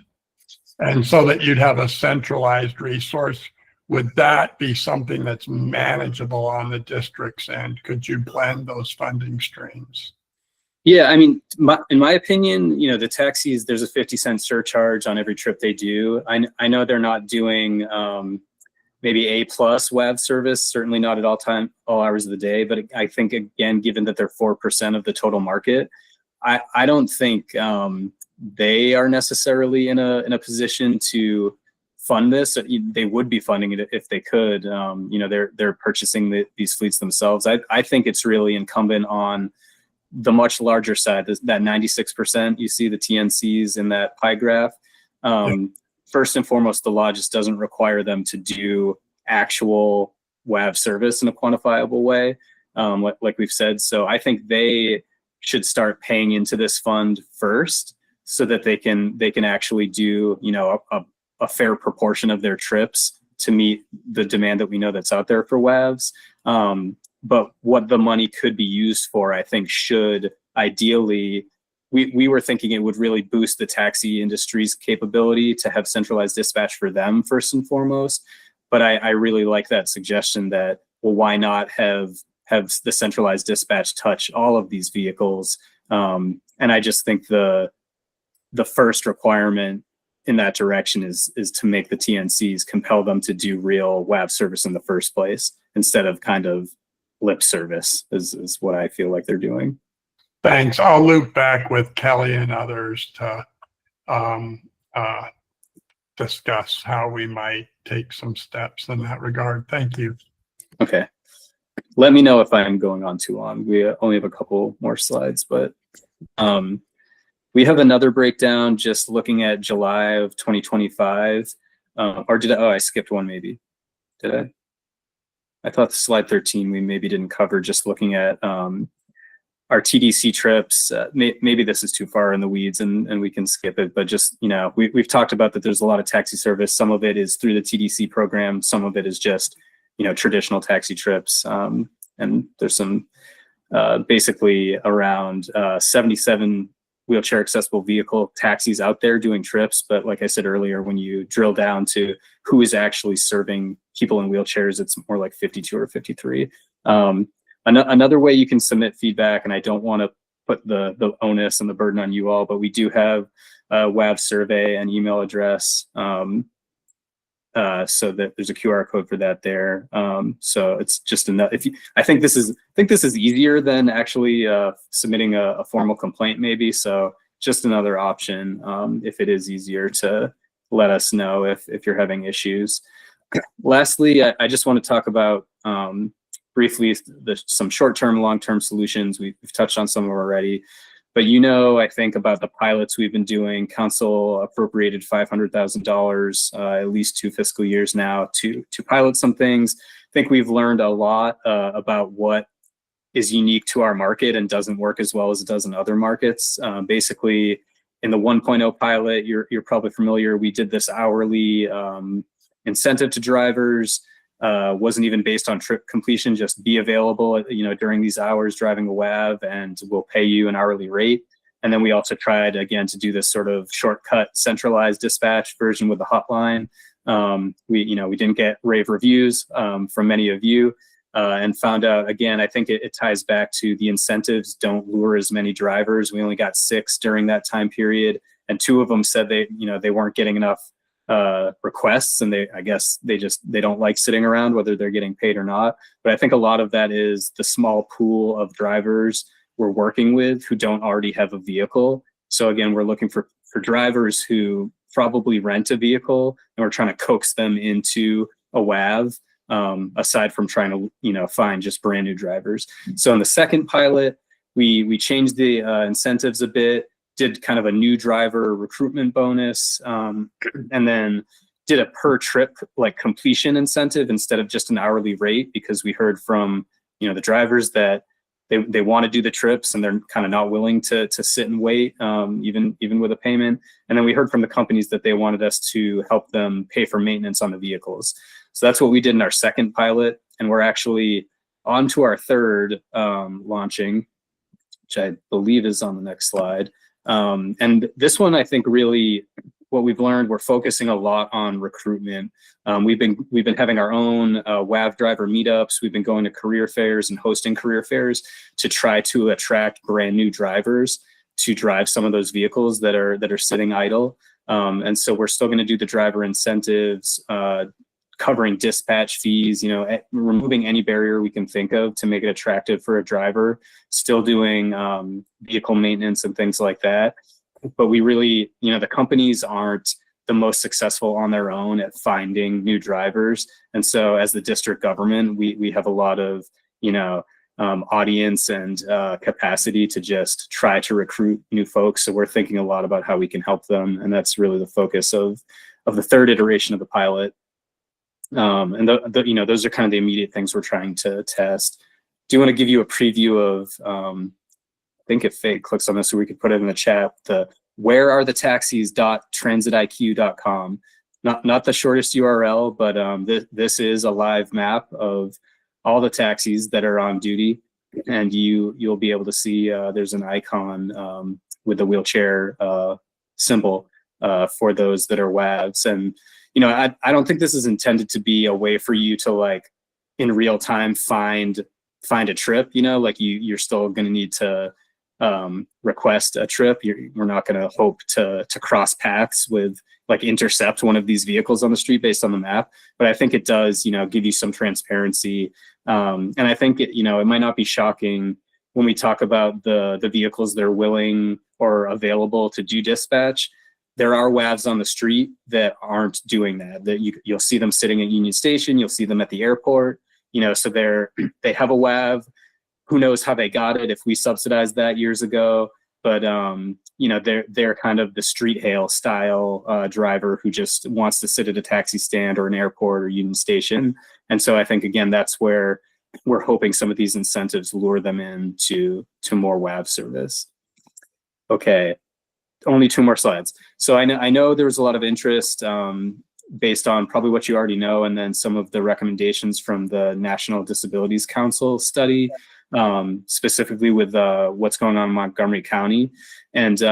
S9: and so that you'd have a centralized resource. Would that be something that's manageable on the district's end? Could you blend those funding streams?
S3: Yeah, I mean, in my opinion, the taxis, there's a 50-cent surcharge on every trip they do. I know they're not doing maybe A+ WAV service, certainly not at all hours of the day. But I think, again, given that they're 4% of the total market, I don't think they are necessarily in a position to fund this. They would be funding it if they could. They're purchasing these fleets themselves. I think it's really incumbent on the much larger side, that 96% you see the TNCs in that pie graph. First and foremost, the law just doesn't require them to do actual WAV service in a quantifiable way, like we've said. So I think they should start paying into this fund first, so that they can actually do a fair proportion of their trips to meet the demand that we know that's out there for WAVs. But what the money could be used for, I think, should ideally, we were thinking it would really boost the taxi industry's capability to have centralized dispatch for them first and foremost. But I really like that suggestion that, well, why not have the centralized dispatch touch all of these vehicles? And I just think the first requirement in that direction is to make the TNCs, compel them to do real WAV service in the first place, instead of kind of lip service is what I feel like they're doing.
S9: Thanks. I'll loop back with Kelly and others to discuss how we might take some steps in that regard. Thank you.
S3: Okay. Let me know if I'm going on too long. We only have a couple more slides, but we have another breakdown just looking at July of 2025. Or did I skipped one maybe. Did I? I thought slide 13 we maybe didn't cover, just looking at TDC trips, maybe this is too far in the weeds and we can skip it, but just, we've talked about that there's a lot of taxi service. Some of it is through the TDC program. Some of it is just, traditional taxi trips. And there's some, basically around 77 wheelchair accessible vehicle taxis out there doing trips. But like I said earlier, when you drill down to who is actually serving people in wheelchairs, it's more like 52 or 53. Another way you can submit feedback, and I don't want to put the onus and the burden on you all, but we do have a WAV survey and email address, so that there's a QR code for that there. So it's just enough. I think this is easier than actually submitting a formal complaint, maybe. So just another option if it is easier to let us know if you're having issues. Lastly, I just want to talk about briefly some short-term, long-term solutions. We've touched on some of them already, but I think about the pilots we've been doing. Council appropriated $500,000 at least 2 fiscal years now to pilot some things. I think we've learned a lot about what is unique to our market and doesn't work as well as it does in other markets. Basically, in the 1.0 pilot, you're probably familiar, we did this hourly incentive to drivers. Wasn't even based on trip completion, just be available, during these hours driving a WAV, and we'll pay you an hourly rate. And then we also tried again to do this sort of shortcut centralized dispatch version with the hotline. We didn't get rave reviews from many of you, and found out again, I think it ties back to the incentives don't lure as many drivers. We only got 6 during that time period, and 2 of them said they weren't getting enough requests, and I guess they don't like sitting around whether they're getting paid or not. But I think a lot of that is the small pool of drivers we're working with who don't already have a vehicle. So again, we're looking for drivers who probably rent a vehicle, and we're trying to coax them into a WAV, aside from trying to find just brand new drivers. So in the second pilot, we changed the incentives a bit, did kind of a new driver recruitment bonus, and then did a per trip completion incentive instead of just an hourly rate, because we heard from the drivers that they want to do the trips and they're kind of not willing to sit and wait, even with a payment. And then we heard from the companies that they wanted us to help them pay for maintenance on the vehicles. So that's what we did in our second pilot, and we're actually on to our third launching, which I believe is on the next slide. And this one, I think really what we've learned, we're focusing a lot on recruitment. We've been having our own WAV driver meetups. We've been going to career fairs and hosting career fairs to try to attract brand new drivers to drive some of those vehicles that are sitting idle. And so we're still going to do the driver incentives, covering dispatch fees, removing any barrier we can think of to make it attractive for a driver, still doing vehicle maintenance and things like that. But we really, the companies aren't the most successful on their own at finding new drivers. And so as the district government, we have a lot of, audience and capacity to just try to recruit new folks. So we're thinking a lot about how we can help them. And that's really the focus of the third iteration of the pilot. And those are kind of the immediate things we're trying to test. Do you want to give you a preview of, I think if Faye clicks on this, so we could put it in the chat, the wherearethetaxis.transitiq.com, not the shortest URL, but this is a live map of all the taxis that are on duty, and you'll be able to see there's an icon with the wheelchair symbol for those that are WAVs. And I don't think this is intended to be a way for you to in real time find a trip. You're still going to need to request a trip. We're not going to hope to cross paths with intercept one of these vehicles on the street based on the map. But I think it does give you some transparency. And I think it might not be shocking when we talk about the vehicles that are willing or available to do dispatch. There are WAVs on the street that aren't doing that. You'll see them sitting at Union Station. You'll see them at the airport. So they have a WAV. Who knows how they got it? If we subsidized that years ago, but they're kind of the street hail style driver who just wants to sit at a taxi stand or an airport or Union Station. And so I think again that's where we're hoping some of these incentives lure them in to more WAV service. Okay, only 2 more slides. So I know there was a lot of interest based on probably what you already know, and then some of the recommendations from the National Disabilities Council study, specifically with what's going on in Montgomery County. And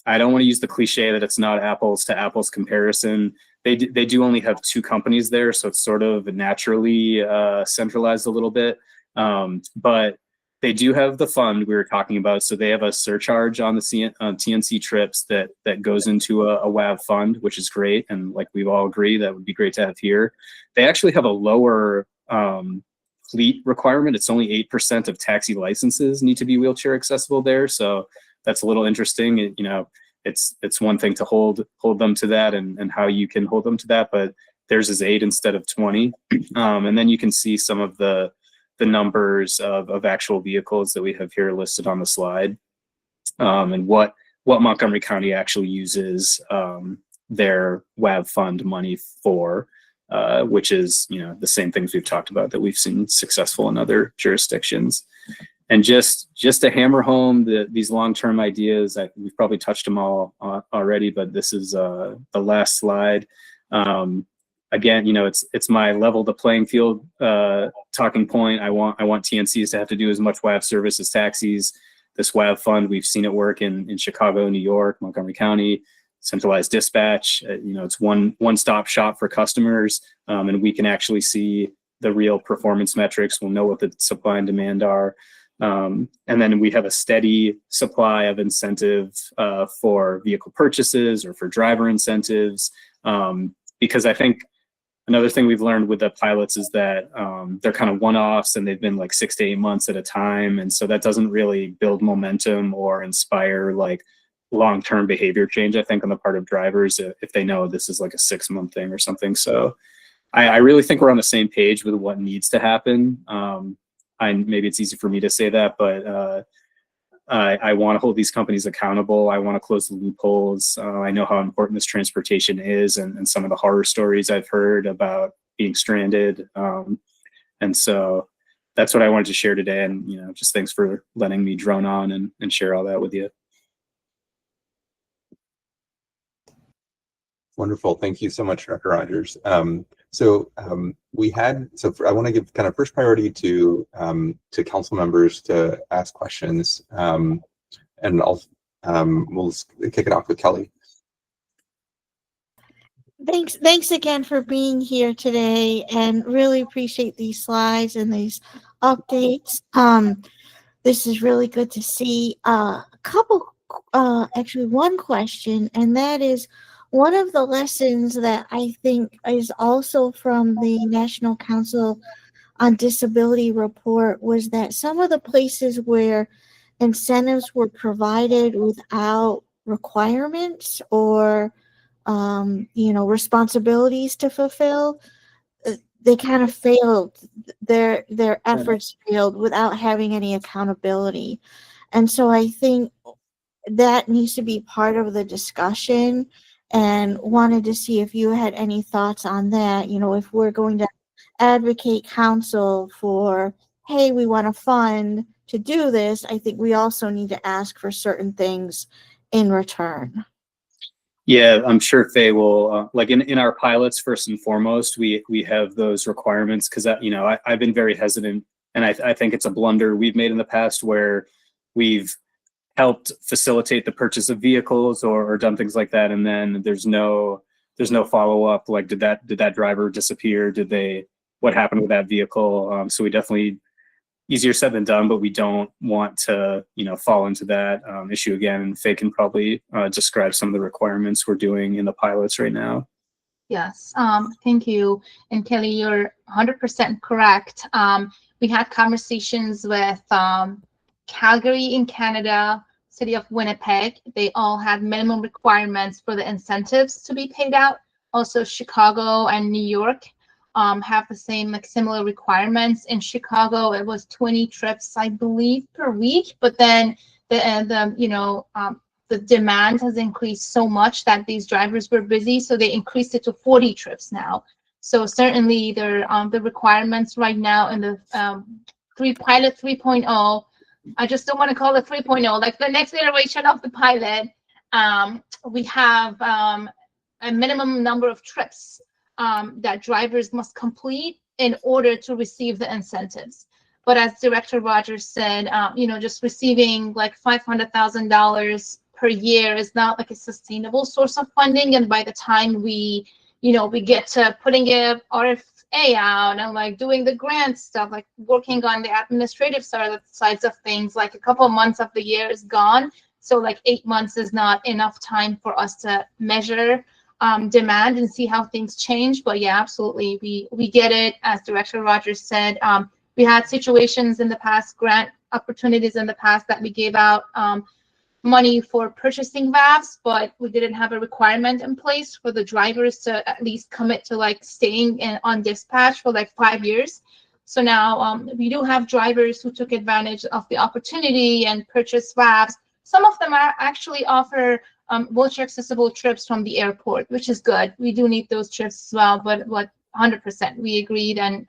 S3: I don't want to use the cliche that it's not apples to apples comparison. They do only have 2 companies there, so it's sort of naturally centralized a little bit. But they do have the fund we were talking about. So they have a surcharge on the TNC trips that goes into a WAV fund, which is great. And like we all agree, that would be great to have here. They actually have a lower fleet requirement. It's only 8% of taxi licenses need to be wheelchair accessible there. So that's a little interesting. You know, it's one thing to hold them to that and how you can hold them to that, but theirs is 8 instead of 20. And then you can see some of the numbers of actual vehicles that we have here listed on the slide, and what Montgomery County actually uses their WAV fund money for, which is, you know, the same things we've talked about that we've seen successful in other jurisdictions. And just to hammer home these long-term ideas, we've probably touched them all already, but this is the last slide. Again, you know, it's my level the playing field talking point. I want TNCs to have to do as much WAV service as taxis. This WAV fund, we've seen it work in Chicago, New York, Montgomery County, centralized dispatch. You know, it's one-stop shop for customers, and we can actually see the real performance metrics. We'll know what the supply and demand are. And then we have a steady supply of incentive for vehicle purchases or for driver incentives, because I think another thing we've learned with the pilots is that they're kind of one-offs and they've been like 6 to 8 months at a time. And so that doesn't really build momentum or inspire like long-term behavior change, I think, on the part of drivers if they know this is like a 6-month thing or something. So I really think we're on the same page with what needs to happen. Maybe it's easy for me to say that, but I want to hold these companies accountable. I want to close the loopholes. I know how important this transportation is, and some of the horror stories I've heard about being stranded. And so that's what I wanted to share today. And, you know, just thanks for letting me drone on and share all that with you.
S1: Wonderful. Thank you so much, Dr. Rogers. I want to give kind of first priority to council members to ask questions, and we'll kick it off with Kelly.
S8: Thanks again for being here today, and really appreciate these slides and these updates. This is really good to see. Actually one question, and that is, one of the lessons that I think is also from the National Council on Disability report was that some of the places where incentives were provided without requirements or responsibilities to fulfill, they kind of failed. Their efforts failed without having any accountability. And so I think that needs to be part of the discussion, and wanted to see if you had any thoughts on that. You know, if we're going to advocate council for, hey, we want a fund to do this, I think we also need to ask for certain things in return.
S3: Yeah, I'm sure Faye will, like in our pilots, first and foremost, we have those requirements, because I've been very hesitant, and I think it's a blunder we've made in the past where we've helped facilitate the purchase of vehicles or done things like that, and then there's no follow-up. Like, did that driver disappear? What happened with that vehicle? So we definitely, easier said than done, but we don't want to fall into that issue again. And Faye can probably describe some of the requirements we're doing in the pilots right now.
S4: Yes, thank you. And Kelly, you're 100% correct. We had conversations with Calgary in Canada, City of Winnipeg. They all had minimum requirements for the incentives to be paid out. Also, Chicago and New York have the same, like, similar requirements. In Chicago, it was 20 trips, I believe, per week. But then the demand has increased so much that these drivers were busy, so they increased it to 40 trips now. So certainly there the requirements right now in the pilot 3.0. I just don't want to call it 3.0, like the next iteration of the pilot. We have a minimum number of trips that drivers must complete in order to receive the incentives. But as Director Rogers said, just receiving like $500,000 per year is not like a sustainable source of funding. And by the time we get to putting a RFA out and like doing the grant stuff, like working on the administrative sides of things, like a couple of months of the year is gone. So like 8 months is not enough time for us to measure demand and see how things change. But yeah, absolutely, we get it. As Director Rogers said, we had situations in the past, grant opportunities in the past that we gave out money for purchasing VAVs, but we didn't have a requirement in place for the drivers to at least commit to like staying on dispatch for like 5 years. So now we do have drivers who took advantage of the opportunity and purchased VAVs. Some of them actually offer wheelchair accessible trips from the airport, which is good. We do need those trips as well, but 100% we agreed, and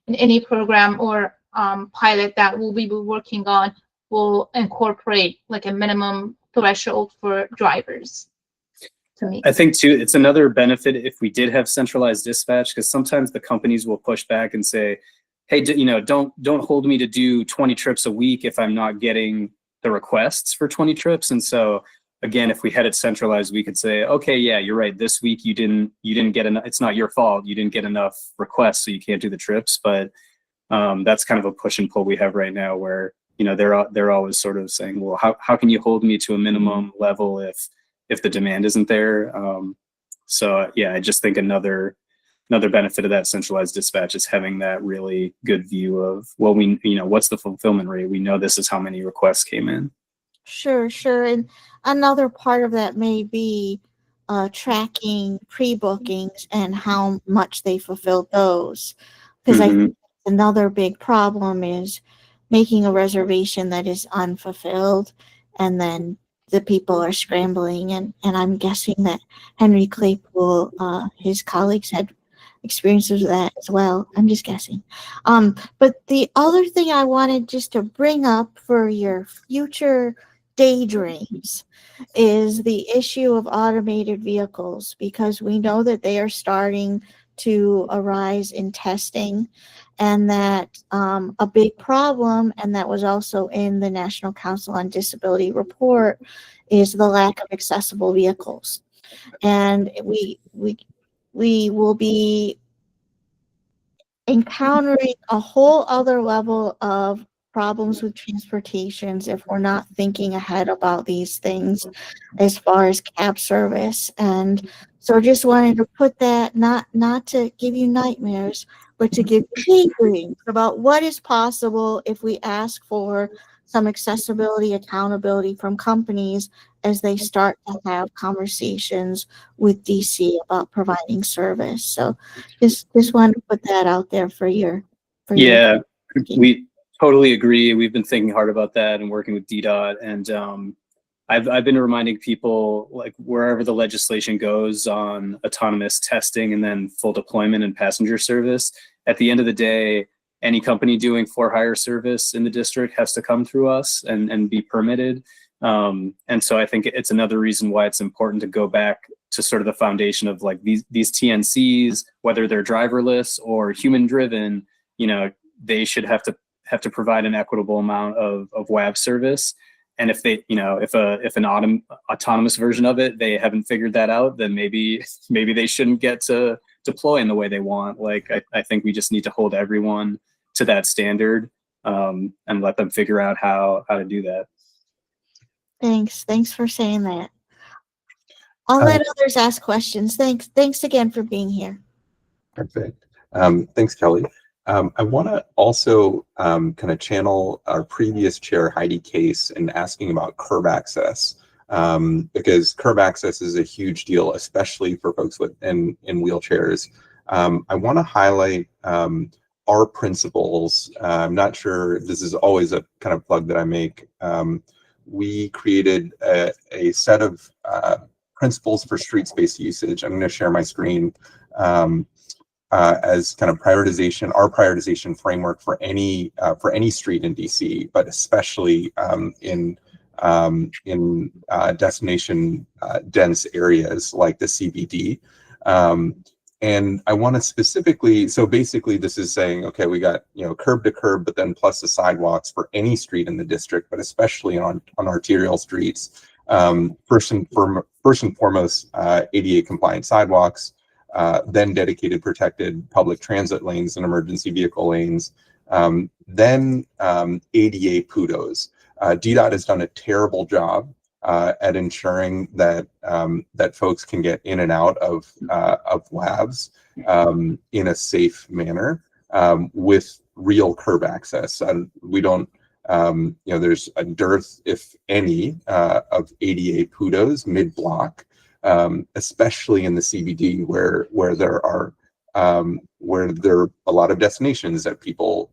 S4: in any program or pilot that we'll be working on will incorporate like a minimum threshold for drivers.
S3: I think too, it's another benefit if we did have centralized dispatch, because sometimes the companies will push back and say, hey, don't hold me to do 20 trips a week if I'm not getting the requests for 20 trips. And so again, if we had it centralized, we could say, okay, yeah, you're right. This week you didn't get enough. It's not your fault. You didn't get enough requests, so you can't do the trips. But that's kind of a push and pull we have right now, where they're always sort of saying, well, how can you hold me to a minimum level if the demand isn't there? So yeah, I just think another benefit of that centralized dispatch is having that really good view of, well, what's the fulfillment rate? We know this is how many requests came in.
S8: Sure. And another part of that may be tracking pre-bookings and how much they fulfilled those. Because I think another big problem is making a reservation that is unfulfilled, and then the people are scrambling. And I'm guessing that Henry Claypool, his colleagues had experiences with that as well. I'm just guessing. But the other thing I wanted just to bring up for your future daydreams is the issue of automated vehicles, because we know that they are starting to arise in testing, and that a big problem, and that was also in the National Council on Disability report, is the lack of accessible vehicles. And we will be encountering a whole other level of problems with transportations if we're not thinking ahead about these things as far as cab service. And so I just wanted to put that, not to give you nightmares, but to give daydreams about what is possible if we ask for some accessibility accountability from companies as they start to have conversations with DC about providing service. So just wanted to put that out there for your
S3: we totally agree. We've been thinking hard about that and working with DDOT, and I've been reminding people, like, wherever the legislation goes on autonomous testing and then full deployment and passenger service, at the end of the day, any company doing for-hire service in the district has to come through us and be permitted. And so I think it's another reason why it's important to go back to sort of the foundation of like these TNCs, whether they're driverless or human driven, they should have to provide an equitable amount of WAV service. And if they, if an autonomous version of it, they haven't figured that out, then maybe they shouldn't get to deploy in the way they want. Like, I think we just need to hold everyone to that standard, and let them figure out how to do that.
S8: Thanks for saying that. I'll let others ask questions. Thanks again for being here.
S1: Perfect. Thanks, Kelly. I want to also kind of channel our previous chair, Heidi Case, in asking about curb access, because curb access is a huge deal, especially for folks in wheelchairs. I want to highlight our principles. I'm not sure, this is always a kind of plug that I make. We created a set of principles for street space usage. I'm going to share my screen. as kind of prioritization, our prioritization framework for any street in DC, but especially in destination dense areas like the CBD. And I want to specifically, so basically this is saying, okay, we got, curb to curb, but then plus the sidewalks for any street in the district, but especially on arterial streets. First and foremost, ADA compliant sidewalks, then dedicated protected public transit lanes and emergency vehicle lanes, then ADA PUDOs. DDOT has done a terrible job at ensuring that that folks can get in and out of labs in a safe manner with real curb access. We don't, there's a dearth, if any, of ADA PUDOs mid-block, especially in the CBD where there are a lot of destinations that people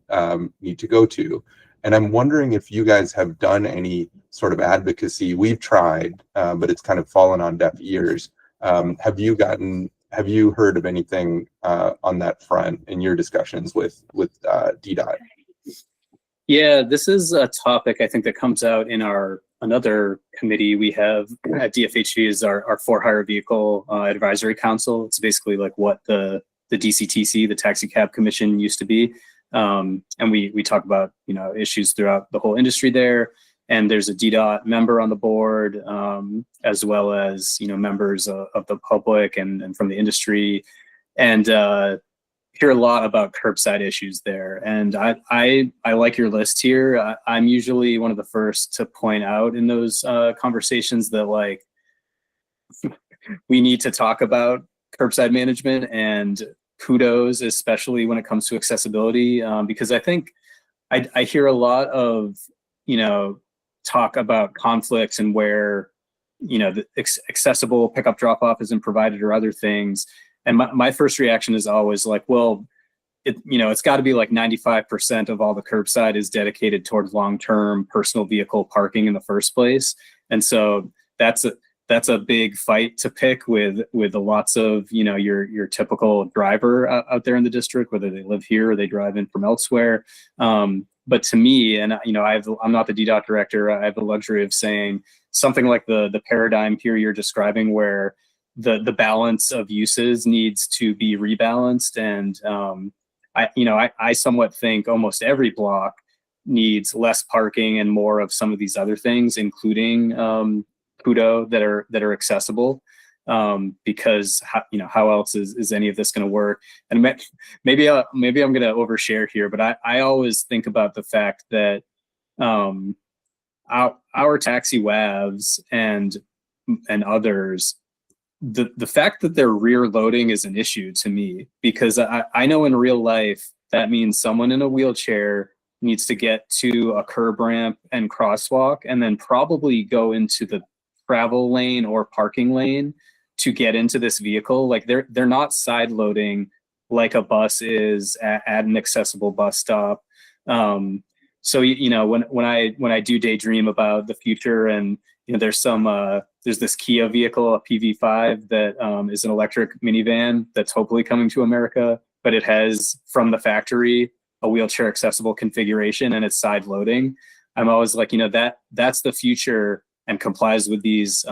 S1: need to go to. And I'm wondering if you guys have done any sort of advocacy. We've tried, but it's kind of fallen on deaf ears. Have you heard of anything on that front in your discussions with DDOT?
S3: Yeah, this is a topic I think that comes out in another committee we have at DFHV is our for-hire vehicle advisory council. It's basically like what the DCTC, the Taxi Cab Commission, used to be. And we talk about, issues throughout the whole industry there. And there's a DDOT member on the board, as well as, members of the public and from the industry, and hear a lot about curbside issues there. And I like your list here. I'm usually one of the first to point out in those conversations that like we need to talk about curbside management and PUDOs, especially when it comes to accessibility, because I think I hear a lot of, talk about conflicts and where, the accessible pickup drop off isn't provided or other things. And my first reaction is always like, well, it's got to be like 95% of all the curbside is dedicated towards long-term personal vehicle parking in the first place. And so that's a big fight to pick with lots of, your typical driver out there in the district, whether they live here or they drive in from elsewhere. But to me, and I'm not the DDOT director, I have the luxury of saying something like the paradigm here you're describing, where the balance of uses needs to be rebalanced. And I somewhat think almost every block needs less parking and more of some of these other things, including PUDO that are accessible, because how else is any of this going to work? And maybe I'm going to overshare here, but I always think about the fact that our taxi WAVs and others, the fact that they're rear loading is an issue to me, because I know in real life that means someone in a wheelchair needs to get to a curb ramp and crosswalk and then probably go into the travel lane or parking lane to get into this vehicle. Like they're not side loading like a bus is at an accessible bus stop. So when I do daydream about the future, and there's this Kia vehicle, a PV5 that is an electric minivan that's hopefully coming to America, but it has from the factory a wheelchair accessible configuration and it's side loading. I'm always like, that's the future and complies with these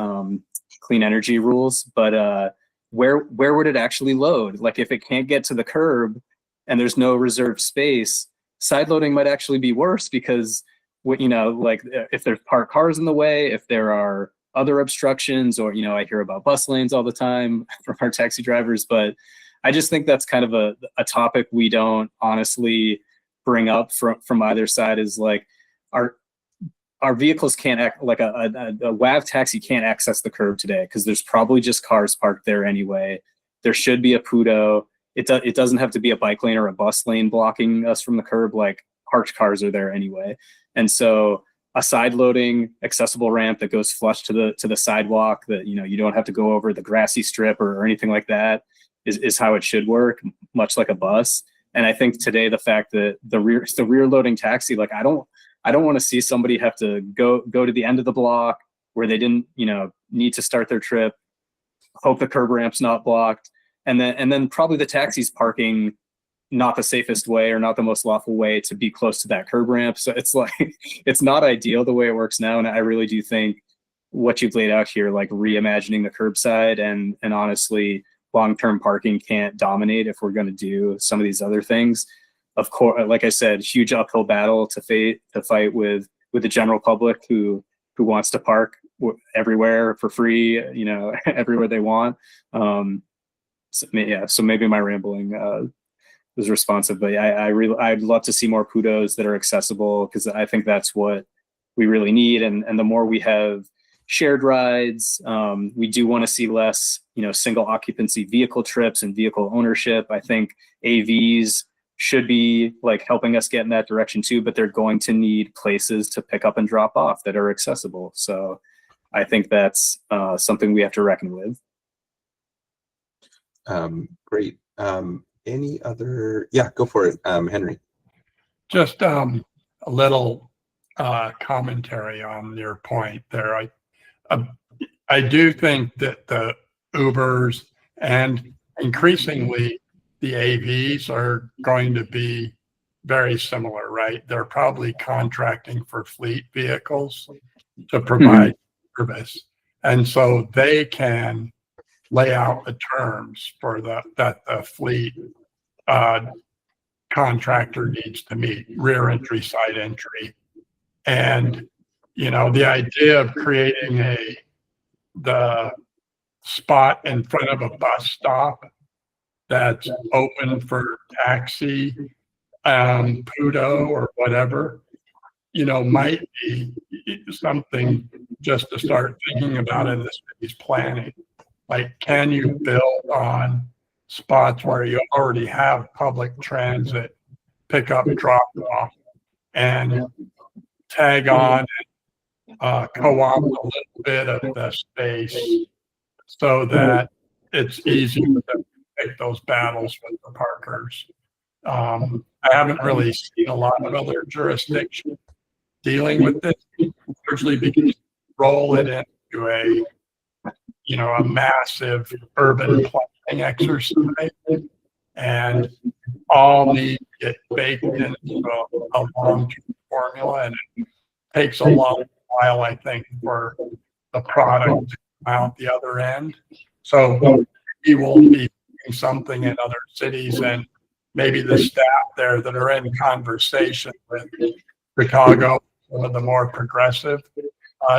S3: clean energy rules. But where would it actually load? Like if it can't get to the curb and there's no reserved space, side loading might actually be worse, because like if there's parked cars in the way, if there are other obstructions, or I hear about bus lanes all the time from our taxi drivers. But I just think that's kind of a topic we don't honestly bring up from either side, is like our vehicles can't act like a WAV taxi can't access the curb today because there's probably just cars parked there anyway. There should be a PUDO. It doesn't have to be a bike lane or a bus lane blocking us from the curb. Like parked cars are there anyway. And so a side loading accessible ramp that goes flush to the sidewalk, that you don't have to go over the grassy strip or anything like that, is how it should work, much like a bus. And I think today the fact that the rear loading taxi, like I don't want to see somebody have to go to the end of the block where they didn't need to start their trip, hope the curb ramp's not blocked, and then probably the taxis parking not the safest way or not the most lawful way to be close to that curb ramp. So it's like, it's not ideal the way it works now. And I really do think what you've laid out here, like reimagining the curbside and honestly, long-term parking can't dominate if we're going to do some of these other things. Of course, like I said, huge uphill battle to fight with the general public who wants to park everywhere for free, you know, everywhere they want. So maybe my rambling was responsive, but I'd love to see more PUDOs that are accessible, because I think that's what we really need. And the more we have shared rides, we do want to see less, you know, single occupancy vehicle trips and vehicle ownership. I think AVs should be like helping us get in that direction too, but they're going to need places to pick up and drop off that are accessible. So I think that's something we have to reckon with.
S1: Great. Any other? Yeah, go for it, Henry.
S9: Just a little commentary on your point there. I do think that the Ubers and increasingly the AVs are going to be very similar, right? They're probably contracting for fleet vehicles to provide service. And so they can lay out the terms for that the fleet contractor needs to meet, rear entry, side entry. And, you know, the idea of creating the spot in front of a bus stop that's open for taxi, PUDO or whatever, you know, might be something just to start thinking about in the city's planning. Like, can you build on spots where you already have public transit, pick up, drop off, and tag on and co-opt a little bit of the space so that it's easy for them to take those battles with the parkers. I haven't really seen a lot of other jurisdictions dealing with this, largely because you roll it into a massive urban planning exercise, and all need to get baked into a long-term formula, and it takes a long while, I think, for the product to come out the other end. So we will be doing something in other cities, and maybe the staff there that are in conversation with Chicago, some of the more progressive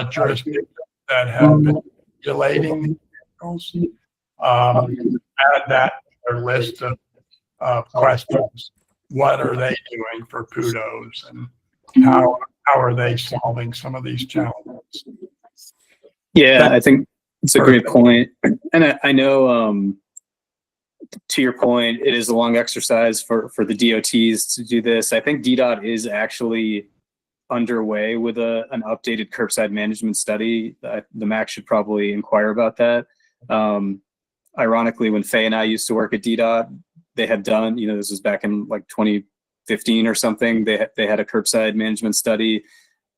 S9: jurisdictions that have been regulating vehicles, add that to their list of questions. What are they doing for PUDOs, and how are they solving some of these challenges?
S3: Yeah, I think it's a great point. And I know, to your point, it is a long exercise for the DOTs to do this. I think DDOT is actually underway with an updated curbside management study. The MAC should probably inquire about that. Ironically, when Faye and I used to work at DDOT, they had done, this was back in like 2015 or something, they had a curbside management study,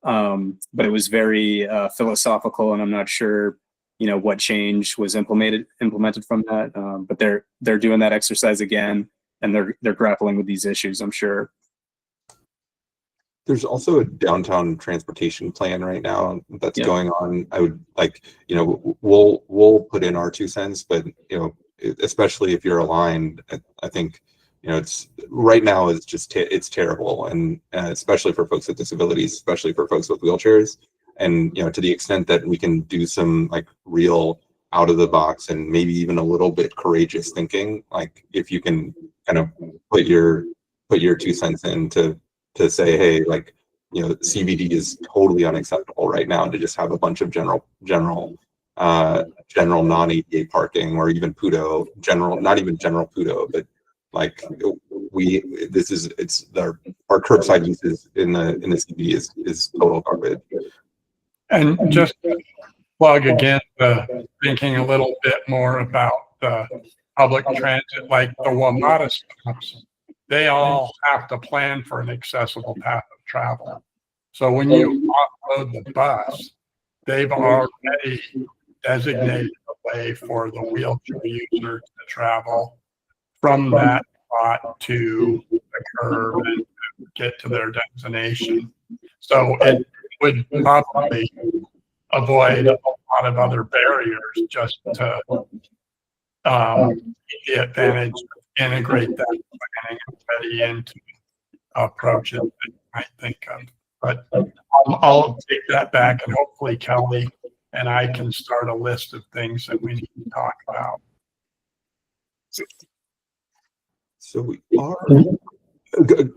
S3: but it was very philosophical, and I'm not sure what change was implemented from that. But they're doing that exercise again, and they're grappling with these issues, I'm sure.
S1: There's also a downtown transportation plan right now that's going on. I would like, we'll put in our 2 cents, but especially if you're aligned, I think it's right now is just it's terrible, and especially for folks with disabilities, especially for folks with wheelchairs. And to the extent that we can do some like real out of the box and maybe even a little bit courageous thinking, like if you can kind of put your 2 cents in to say, hey, like, CBD is totally unacceptable right now, to just have a bunch of general non-ADA parking, or even PUDO, not even general PUDO, but like our curbside uses in the CBD is total garbage.
S9: And just to plug again, thinking a little bit more about the public transit, like the WMATA stops, they all have to plan for an accessible path of travel. So when you offload the bus, they've already designated a way for the wheelchair user to travel from that spot to the curb and get to their destination. So it would probably avoid a lot of other barriers just to take the advantage of integrate that planning already into approaches that you might think of. But I'll take that back, and hopefully Kelly and I can start a list of things that we need to talk about.
S1: So we are.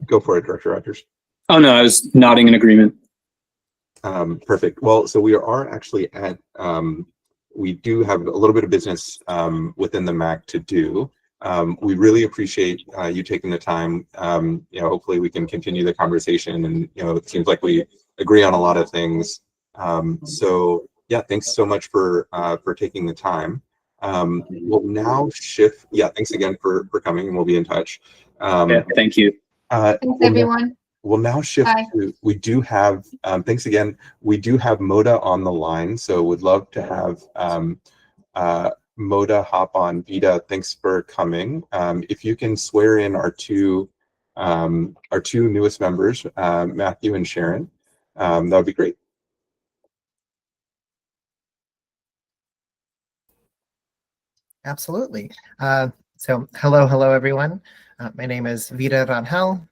S1: Go for it, Director Rogers.
S3: Oh no, I was nodding in agreement.
S1: Perfect. Well, so we are actually at, we do have a little bit of business within the MAC to do. We really appreciate you taking the time. Hopefully we can continue the conversation, and it seems like we agree on a lot of things. So yeah, thanks so much for taking the time. We'll now shift. Yeah, thanks again for coming, and we'll be in touch.
S3: Yeah, thank you.
S4: Thanks, everyone.
S1: We'll now shift
S4: Bye.
S1: to, we do have, thanks again, we do have Moda on the line, so would love to have Moda hop on. Vita, thanks for coming. If you can swear in our two newest members, Matthew and Sharon, that would be great.
S10: Absolutely. So hello, everyone. My name is Vita Rangel.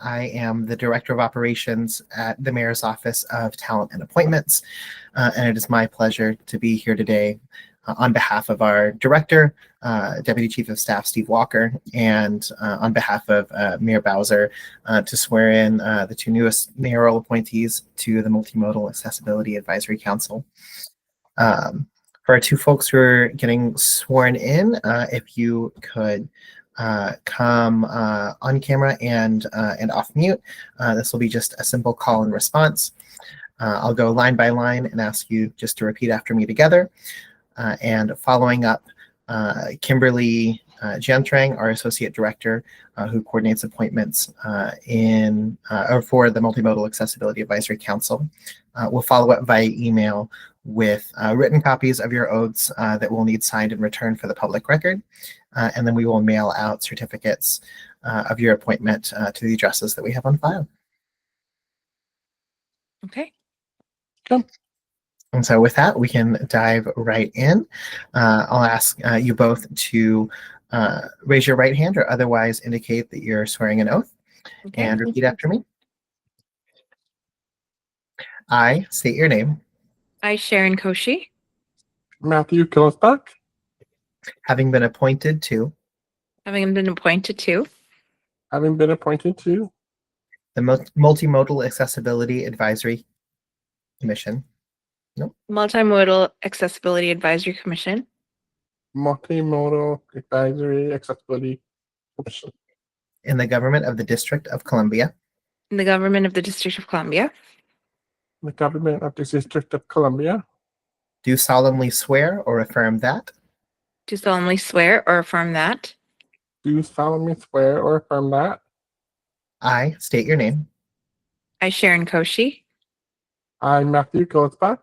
S10: I am the Director of Operations at the Mayor's Office of Talent and Appointments, and it is my pleasure to be here today on behalf of our Director, Deputy Chief of Staff Steve Walker, and on behalf of Mayor Bowser to swear in the two newest mayoral appointees to the Multimodal Accessibility Advisory Council. For our two folks who are getting sworn in, if you could come on camera and off mute. This will be just a simple call and response. I'll go line by line and ask you just to repeat after me together. And following up, Kimberly Jantrang, our Associate Director, who coordinates appointments or for the Multimodal Accessibility Advisory Council, will follow up via email with written copies of your oaths that we'll need signed and returned for the public record. And then we will mail out certificates of your appointment to the addresses that we have on file.
S7: Okay.
S10: Cool. And so with that, we can dive right in. I'll ask you both to raise your right hand or otherwise indicate that you're swearing an oath.
S7: Okay.
S10: And repeat after me. I state your name.
S7: I, Sharon Koshi,
S6: Matthew Killisback,
S10: Having been appointed to
S7: having been appointed to
S6: having been appointed to
S10: the Multimodal Accessibility Advisory Commission.
S7: Multimodal Accessibility Advisory Commission
S6: Multimodal Advisory Accessibility Commission
S10: In the government of the District of Columbia.
S7: in the government of the District of Columbia.
S6: the government of the District of Columbia,
S10: Do solemnly swear or affirm that
S7: Do solemnly swear or affirm that
S6: do solemnly swear or affirm that
S10: I state your name.
S7: I, Sharon Koshi,
S6: I, Matthew Killisback,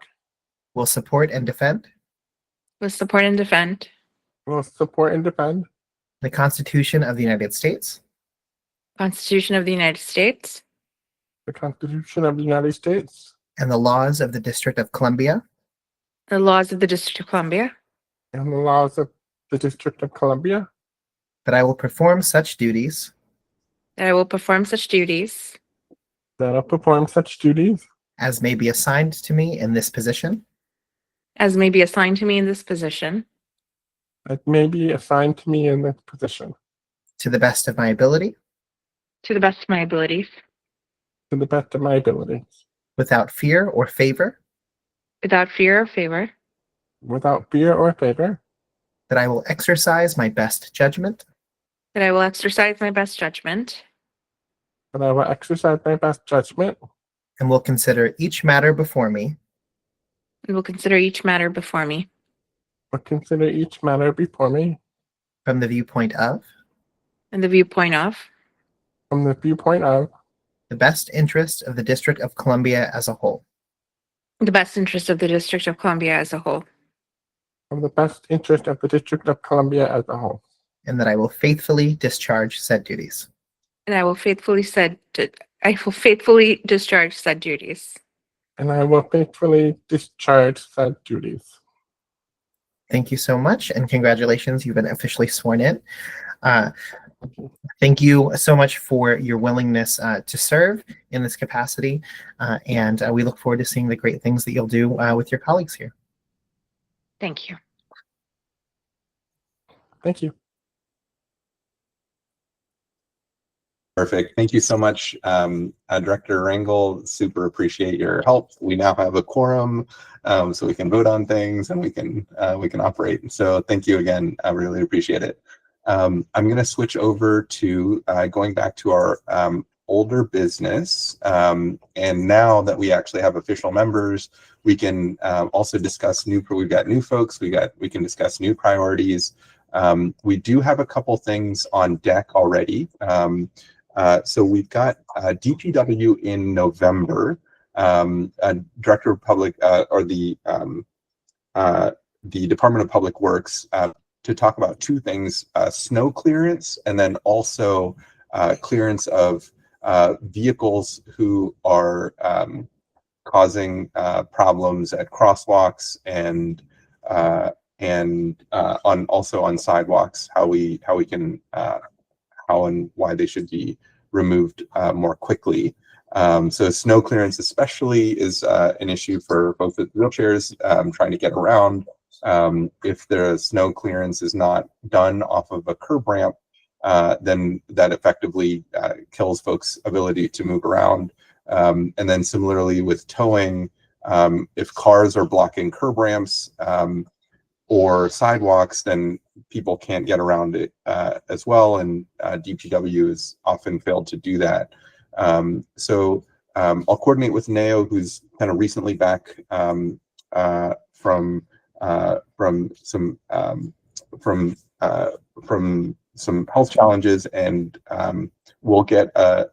S10: Will support and defend
S7: will support and defend
S6: will support and defend
S10: the Constitution of the United States
S7: the Constitution of the United States
S6: the Constitution of the United States
S10: and the laws of the District of Columbia,
S7: the laws of the District of Columbia,
S6: and the laws of the District of Columbia,
S10: that I will perform such duties
S7: that I will perform such duties
S6: that I perform such duties
S10: as may be assigned to me in this position
S7: as may be assigned to me in this position
S6: that may be assigned to me in this position
S10: to the best of my ability,
S7: to the best of my abilities,
S6: to the best of my abilities,
S10: without fear or favor,
S7: without fear or favor,
S6: without fear or favor,
S10: that I will exercise my best judgment
S7: that I will exercise my best judgment
S6: that I will exercise my best judgment
S10: and will consider each matter before me
S7: and will consider each matter before me
S6: or consider each matter before me
S10: from the viewpoint of
S7: and the viewpoint of
S10: the best interest of the District of Columbia as a whole.
S7: the best interest of the District of Columbia as a whole.
S6: of the best interest of the District of Columbia as a whole.
S10: and that I will faithfully discharge said duties.
S7: And I will faithfully discharge said duties.
S6: And I will faithfully discharge said duties.
S10: Thank you so much, and congratulations, you've been officially sworn in. Thank you so much for your willingness to serve in this capacity, and we look forward to seeing the great things that you'll do with your colleagues here.
S7: Thank you.
S6: Thank you.
S1: Perfect. Thank you so much, Director Rangel. Super appreciate your help. We now have a quorum, so we can vote on things and we can operate. So thank you again. I really appreciate it. I'm going to switch over to going back to our older business. And now that we actually have official members, we can also discuss we've got new folks. We can discuss new priorities. We do have a couple things on deck already. So we've got DPW in November, Director of Public or the Department of Public Works to talk about two things: snow clearance, and then also clearance of vehicles who are causing problems at crosswalks and also on sidewalks. How and why they should be removed more quickly. So snow clearance especially is an issue for folks with wheelchairs trying to get around. If the snow clearance is not done off of a curb ramp, then that effectively kills folks' ability to move around. And then similarly with towing, if cars are blocking curb ramps or sidewalks, then people can't get around it as well, and DPW has often failed to do that. So I'll coordinate with Neo, who's kind of recently back from some health challenges, and we'll get a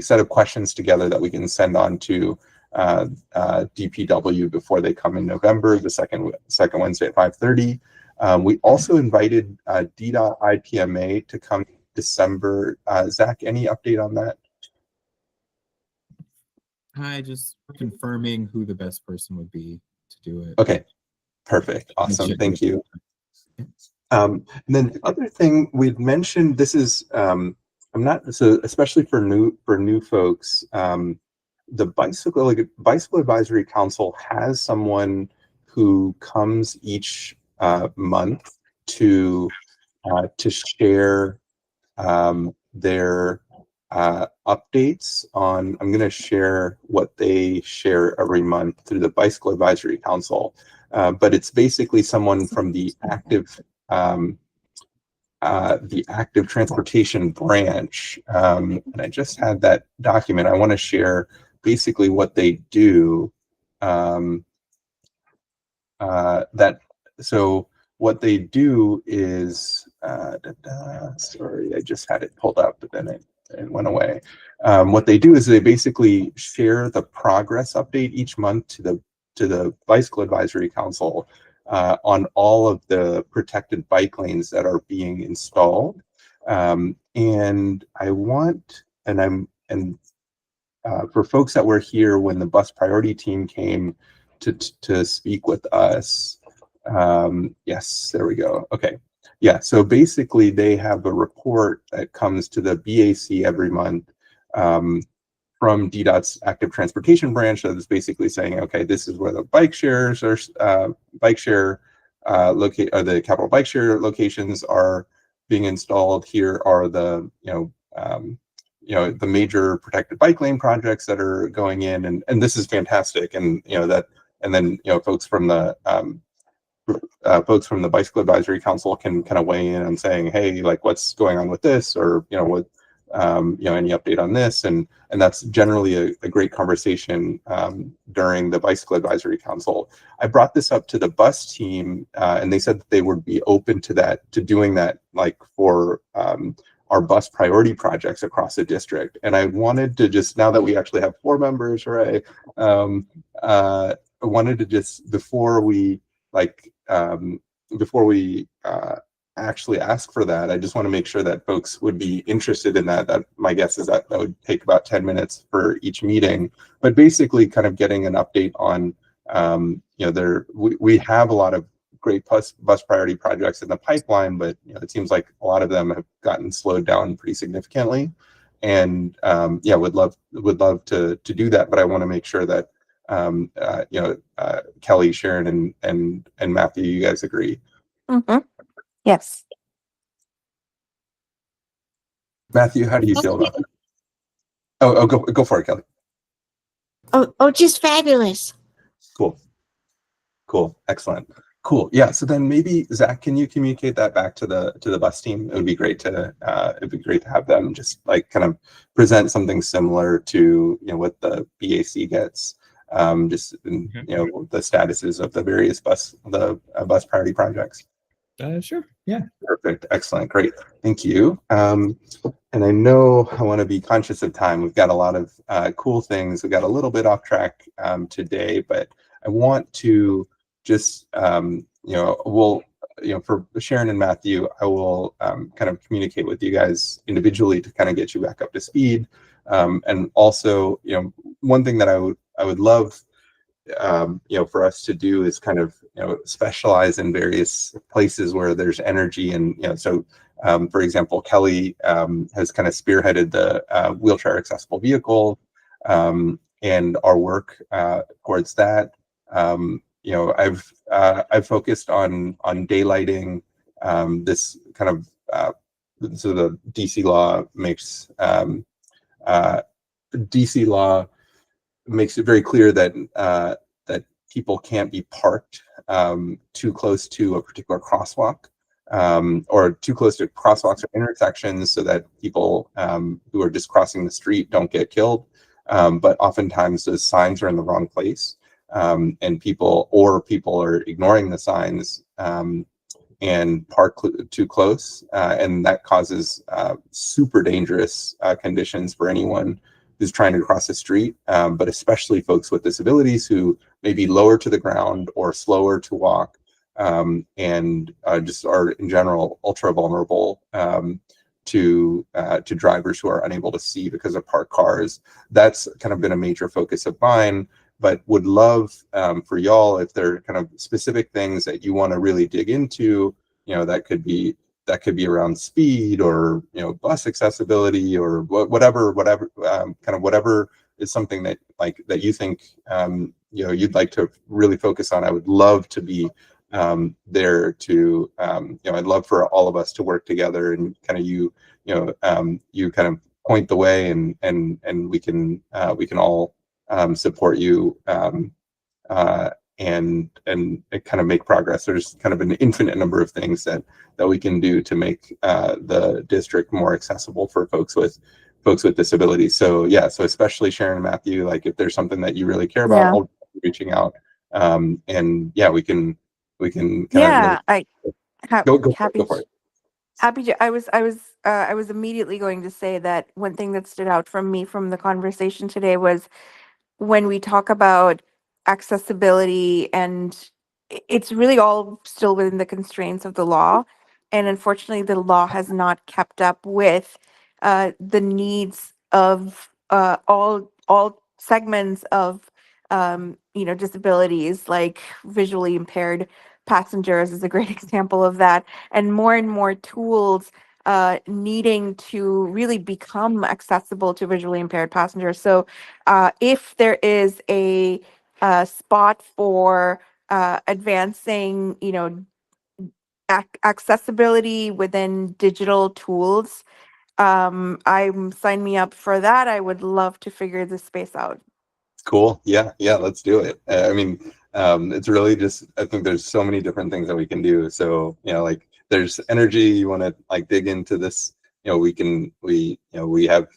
S1: set of questions together that we can send on to DPW before they come in November, the second Wednesday at 5:30. We also invited DDOT IPMA to come December. Zach, any update on that?
S11: Hi, just confirming who the best person would be to do it.
S1: Okay, perfect, awesome, thank you. And then the other thing we'd mentioned, this is especially for new folks. The Bicycle Advisory Council has someone who comes each month to share their updates on. I'm going to share what they share every month through the Bicycle Advisory Council, but it's basically someone from the active transportation branch. And I just had that document. I want to share basically what they do. So what they do is, sorry, I just had it pulled up, but then it went away. What they do is they basically share the progress update each month to the Bicycle Advisory Council on all of the protected bike lanes that are being installed. And I want, for folks that were here when the bus priority team came to speak with us. Yes, there we go. Okay. Yeah, so basically they have a report that comes to the BAC every month from DDOT's active transportation branch that is basically saying, okay, this is where the bike shares are, the capital bike share locations are being installed. Here are the, the major protected bike lane projects that are going in, and this is fantastic. And, and then, folks from the Bicycle Advisory Council can kind of weigh in on saying, hey, like, what's going on with this, or what, any update on this, and that's generally a great conversation during the Bicycle Advisory Council. I brought this up to the bus team, and they said that they would be open to doing that, like for our bus priority projects across the district. And I wanted to just, now that we actually have 4 members, right? I wanted to just, before we like before we actually ask for that, I just want to make sure that folks would be interested in that. That my guess is that that would take about 10 minutes for each meeting, but basically kind of getting an update on, you know, we have a lot of great bus priority projects in the pipeline, but you know, it seems like a lot of them have gotten slowed down pretty significantly. And yeah, would love to do that, but I want to make sure that you know, Kelly, Sharon, and Matthew, you guys agree.
S7: Mm-hmm. Yes.
S1: Matthew, how do you feel about that? Oh, go for it, Kelly.
S8: Oh, just fabulous.
S1: Cool, excellent, cool. Yeah. So then maybe Zach, can you communicate that back to the bus team? It would be great to have them just like kind of present something similar to, you know, what the BAC gets. Just in, you know, the statuses of the various bus priority projects.
S11: Sure. Yeah.
S1: Perfect. Excellent. Great. Thank you. And I know I want to be conscious of time. We've got a lot of cool things. We got a little bit off track today, but I want to just, you know, for Sharon and Matthew, I will kind of communicate with you guys individually to kind of get you back up to speed. And also, you know, one thing that I would love, you know, for us to do is kind of, you know, specialize in various places where there's energy. And, you know, so for example, Kelly has kind of spearheaded the wheelchair accessible vehicle and our work towards that. You know, I've focused on daylighting this kind of so the DC law makes it very clear that that people can't be parked too close to a particular crosswalk or too close to crosswalks or intersections, so that people who are just crossing the street don't get killed. But oftentimes those signs are in the wrong place, and people are ignoring the signs and park too close, and that causes super dangerous conditions for anyone who's trying to cross the street, but especially folks with disabilities who may be lower to the ground or slower to walk, and just are in general ultra vulnerable to drivers who are unable to see because of parked cars. That's kind of been a major focus of mine, but would love for y'all, if there are kind of specific things that you want to really dig into, you know, that could be around speed or, you know, bus accessibility or whatever kind of whatever is something that that you think you know, you'd like to really focus on. I would love to be there to you know, I'd love for all of us to work together and kind of you kind of point the way, and we can all support you and kind of make progress. There's kind of an infinite number of things that we can do to make the district more accessible for folks with disabilities. So yeah, so especially Sharon and Matthew, like if there's something that you really care about,
S7: Yeah.
S1: I'll be reaching out, and yeah, we can kind
S7: Yeah,
S1: of really go for it.
S7: happy to. I was immediately going to say that one thing that stood out from me from the conversation today was when we talk about accessibility, and it's really all still within the constraints of the law, and unfortunately the law has not kept up with the needs of all segments of you know, disabilities, like visually impaired passengers is a great example of that, and more tools needing to really become accessible to visually impaired passengers. So if there is a spot for advancing, you know, accessibility within digital tools, I'm sign me up for that. I would love to figure this space out.
S1: Cool. Yeah, let's do it. I mean, it's really just, I think there's so many different things that we can do. So, you know, like there's energy, you want to like dig into this, you know, we have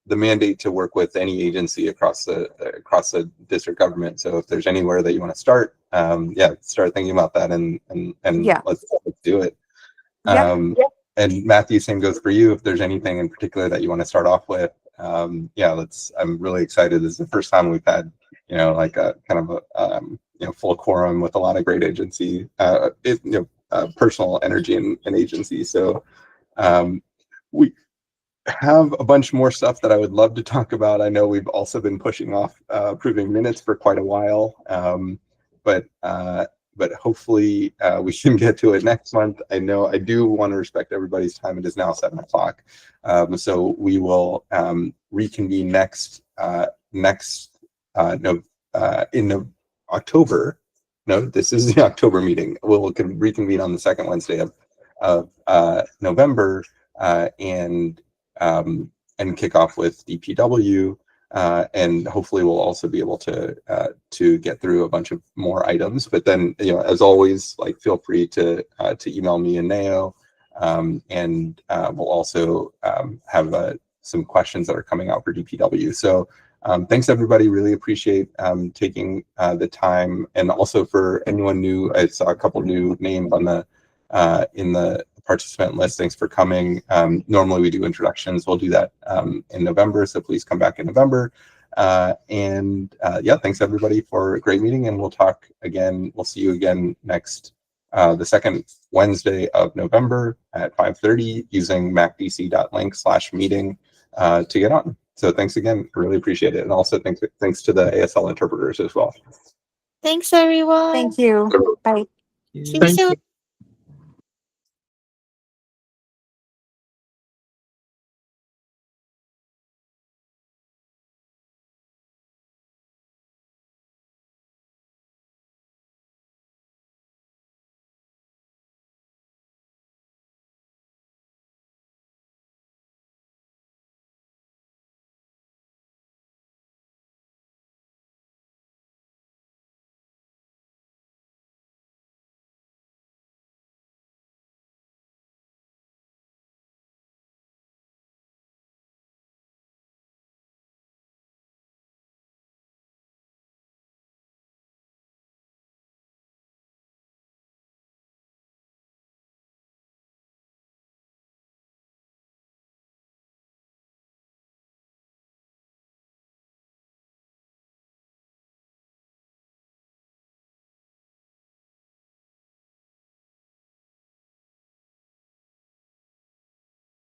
S1: the mandate to work with any agency across the district government. So if there's anywhere that you want to start, yeah, start thinking about that and
S7: Yeah.
S1: let's do it.
S7: Yeah.
S1: And Matthew, same goes for you. If there's anything in particular that you want to start off with, yeah, I'm really excited. This is the first time we've had, you know, like a kind of a, you know, full quorum with a lot of great agency, personal energy and agency. So we have a bunch more stuff that I would love to talk about. I know we've also been pushing off approving minutes for quite a while, but hopefully we can get to it next month. I know I do want to respect everybody's time. It is now 7 o'clock. So we will reconvene in October. No, this is the October meeting. We'll reconvene on the second Wednesday of November and kick off with DPW. And hopefully we'll also be able to get through a bunch of more items. But then, as always, like, feel free to email me and Neo, and we'll also have some questions that are coming out for DPW. So thanks everybody. Really appreciate taking the time, and also for anyone new, I saw a couple new names on the in the participant list. Thanks for coming. Normally we do introductions. We'll do that in November, so please come back in November. Yeah, thanks everybody for a great meeting, and we'll talk again. We'll see you again next the second Wednesday of November at 5:30 using maacdc.link/meeting to get on. So thanks again. I really appreciate it. And also thanks to the ASL interpreters as well.
S8: Thanks, everyone.
S7: Thank you. Bye.
S8: See you soon.